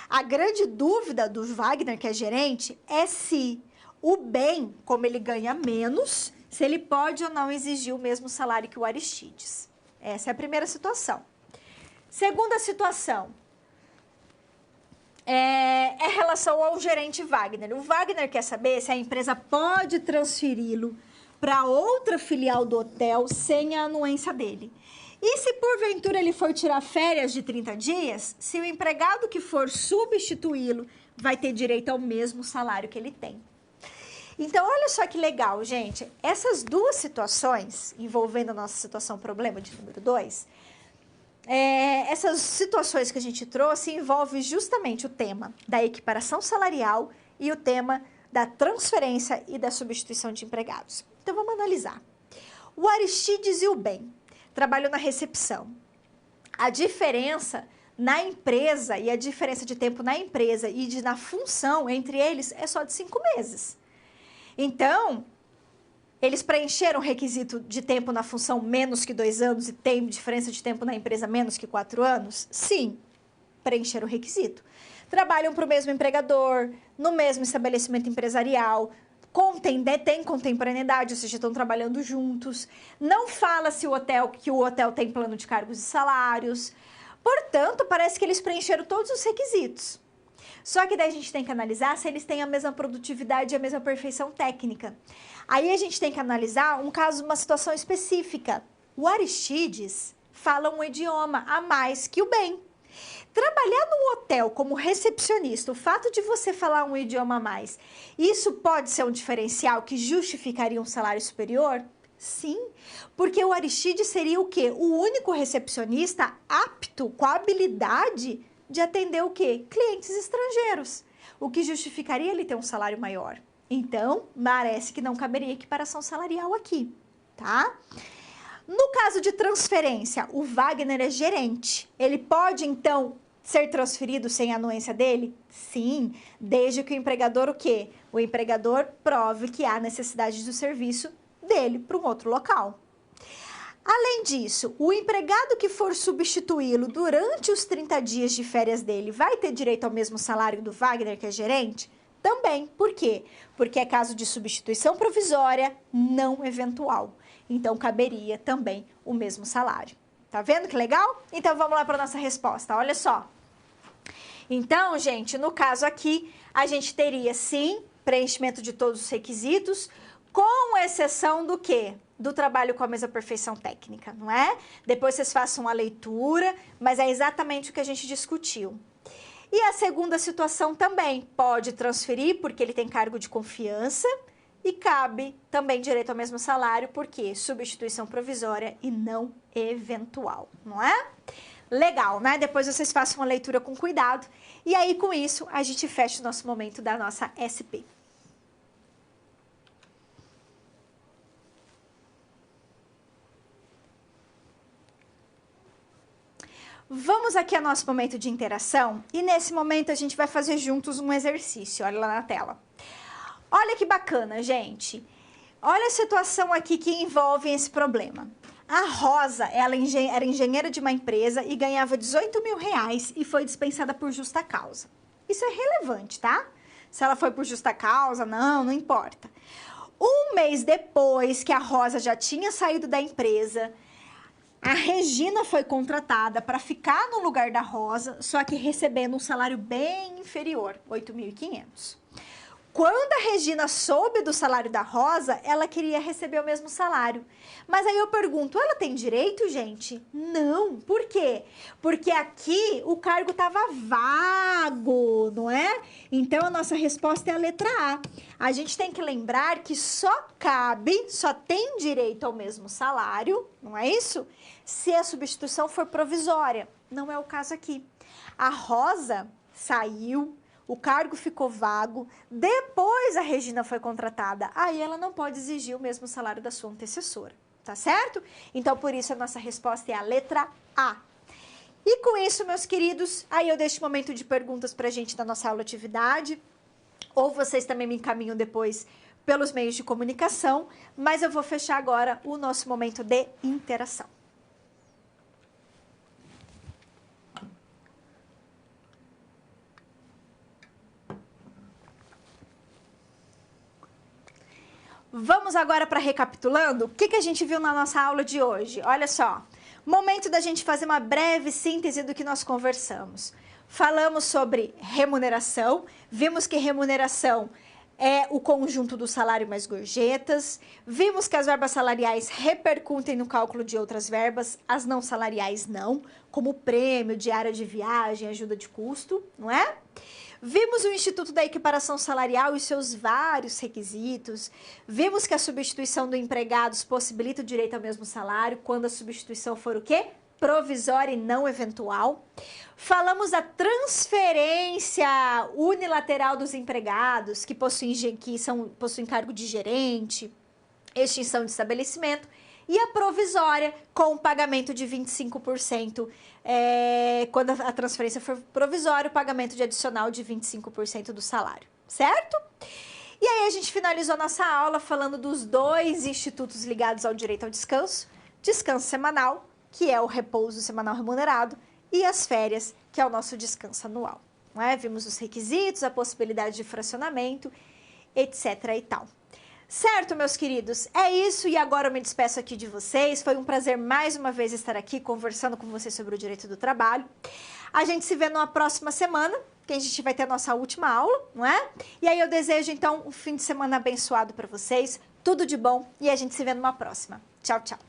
S1: A grande dúvida do Wagner, que é gerente, é se o Ben, como ele ganha menos, se ele pode ou não exigir o mesmo salário que o Aristides. Essa é a primeira situação. Segunda situação é relação ao gerente Wagner. O Wagner quer saber se a empresa pode transferi-lo para outra filial do hotel sem a anuência dele. E se porventura ele for tirar férias de 30 dias, se o empregado que for substituí-lo vai ter direito ao mesmo salário que ele tem. Então, olha só que legal, gente. Essas 2 situações, envolvendo a nossa situação problema de número 2, essas situações que a gente trouxe envolvem justamente o tema da equiparação salarial e o tema da transferência e da substituição de empregados. Então, vamos analisar. O Aristides e o Ben trabalham na recepção. A diferença na empresa e a diferença de tempo na empresa e na função entre eles é só de 5 meses. Então, eles preencheram o requisito de tempo na função menos que 2 anos e tem diferença de tempo na empresa menos que 4 anos? Sim, preencheram o requisito. Trabalham para o mesmo empregador, no mesmo estabelecimento empresarial, tem contemporaneidade, ou seja, estão trabalhando juntos. Não fala se que o hotel tem plano de cargos e salários. Portanto, parece que eles preencheram todos os requisitos. Só que daí a gente tem que analisar se eles têm a mesma produtividade e a mesma perfeição técnica. Aí a gente tem que analisar um caso, uma situação específica. O Aristides fala um idioma a mais que o Ben. Trabalhar num hotel como recepcionista, o fato de você falar um idioma a mais, isso pode ser um diferencial que justificaria um salário superior? Sim, porque o Aristides seria o quê? O único recepcionista apto, com a habilidade de atender o quê? Clientes estrangeiros, o que justificaria ele ter um salário maior. Então, parece que não caberia equiparação salarial aqui, tá? No caso de transferência, o Wagner é gerente. Ele pode, então, ser transferido sem a anuência dele? Sim, desde que o empregador o quê? O empregador prove que há necessidade do serviço dele para um outro local. Além disso, o empregado que for substituí-lo durante os 30 dias de férias dele vai ter direito ao mesmo salário do Wagner, que é gerente? Também. Por quê? Porque é caso de substituição provisória, não eventual. Então, caberia também o mesmo salário. Tá vendo que legal? Então, vamos lá para a nossa resposta. Olha só. Então, gente, no caso aqui, a gente teria, sim, preenchimento de todos os requisitos, com exceção do quê? Do trabalho com a mesma perfeição técnica, não é? Depois vocês façam a leitura, mas é exatamente o que a gente discutiu. E a segunda situação também pode transferir, porque ele tem cargo de confiança, e cabe também direito ao mesmo salário, porque substituição provisória e não eventual, não é? Legal, né? Depois vocês façam uma leitura com cuidado. E aí, com isso, a gente fecha o nosso momento da nossa SP. Vamos aqui ao nosso momento de interação. E nesse momento, a gente vai fazer juntos um exercício. Olha lá na tela. Olha que bacana, gente. Olha a situação aqui que envolve esse problema. A Rosa, ela era engenheira de uma empresa e ganhava 18 mil reais e foi dispensada por justa causa. Isso é relevante, tá? Se ela foi por justa causa, não importa. Um mês depois que a Rosa já tinha saído da empresa, a Regina foi contratada para ficar no lugar da Rosa, só que recebendo um salário bem inferior, 8.500. Quando a Regina soube do salário da Rosa, ela queria receber o mesmo salário. Mas aí eu pergunto, ela tem direito, gente? Não. Por quê? Porque aqui o cargo estava vago, não é? Então, a nossa resposta é a letra A. A gente tem que lembrar que só tem direito ao mesmo salário, não é isso? Se a substituição for provisória. Não é o caso aqui. A Rosa saiu, o cargo ficou vago, depois a Regina foi contratada, aí ela não pode exigir o mesmo salário da sua antecessora, tá certo? Então, por isso, a nossa resposta é a letra A. E com isso, meus queridos, aí eu deixo um momento de perguntas pra gente da nossa aula atividade, ou vocês também me encaminham depois pelos meios de comunicação, mas eu vou fechar agora o nosso momento de interação. Vamos agora para recapitulando, o que a gente viu na nossa aula de hoje? Olha só, momento da gente fazer uma breve síntese do que nós conversamos. Falamos sobre remuneração, vimos que remuneração é o conjunto do salário mais gorjetas, vimos que as verbas salariais repercutem no cálculo de outras verbas, as não salariais não, como prêmio, diária de viagem, ajuda de custo, não é? Vimos o Instituto da Equiparação Salarial e seus vários requisitos. Vimos que a substituição do empregado possibilita o direito ao mesmo salário quando a substituição for o quê? Provisória e não eventual. Falamos da transferência unilateral dos empregados que possuem cargo de gerente, extinção de estabelecimento. E a provisória, com o pagamento de 25%, quando a transferência for provisória, o pagamento de adicional de 25% do salário, certo? E aí a gente finalizou nossa aula falando dos dois institutos ligados ao direito ao descanso semanal, que é o repouso semanal remunerado, e as férias, que é o nosso descanso anual. Não é? Vimos os requisitos, a possibilidade de fracionamento, etc. e tal. Certo, meus queridos? É isso e agora eu me despeço aqui de vocês. Foi um prazer mais uma vez estar aqui conversando com vocês sobre o direito do trabalho. A gente se vê numa próxima semana, que a gente vai ter a nossa última aula, não é? E aí eu desejo, então, um fim de semana abençoado para vocês. Tudo de bom e a gente se vê numa próxima. Tchau, tchau.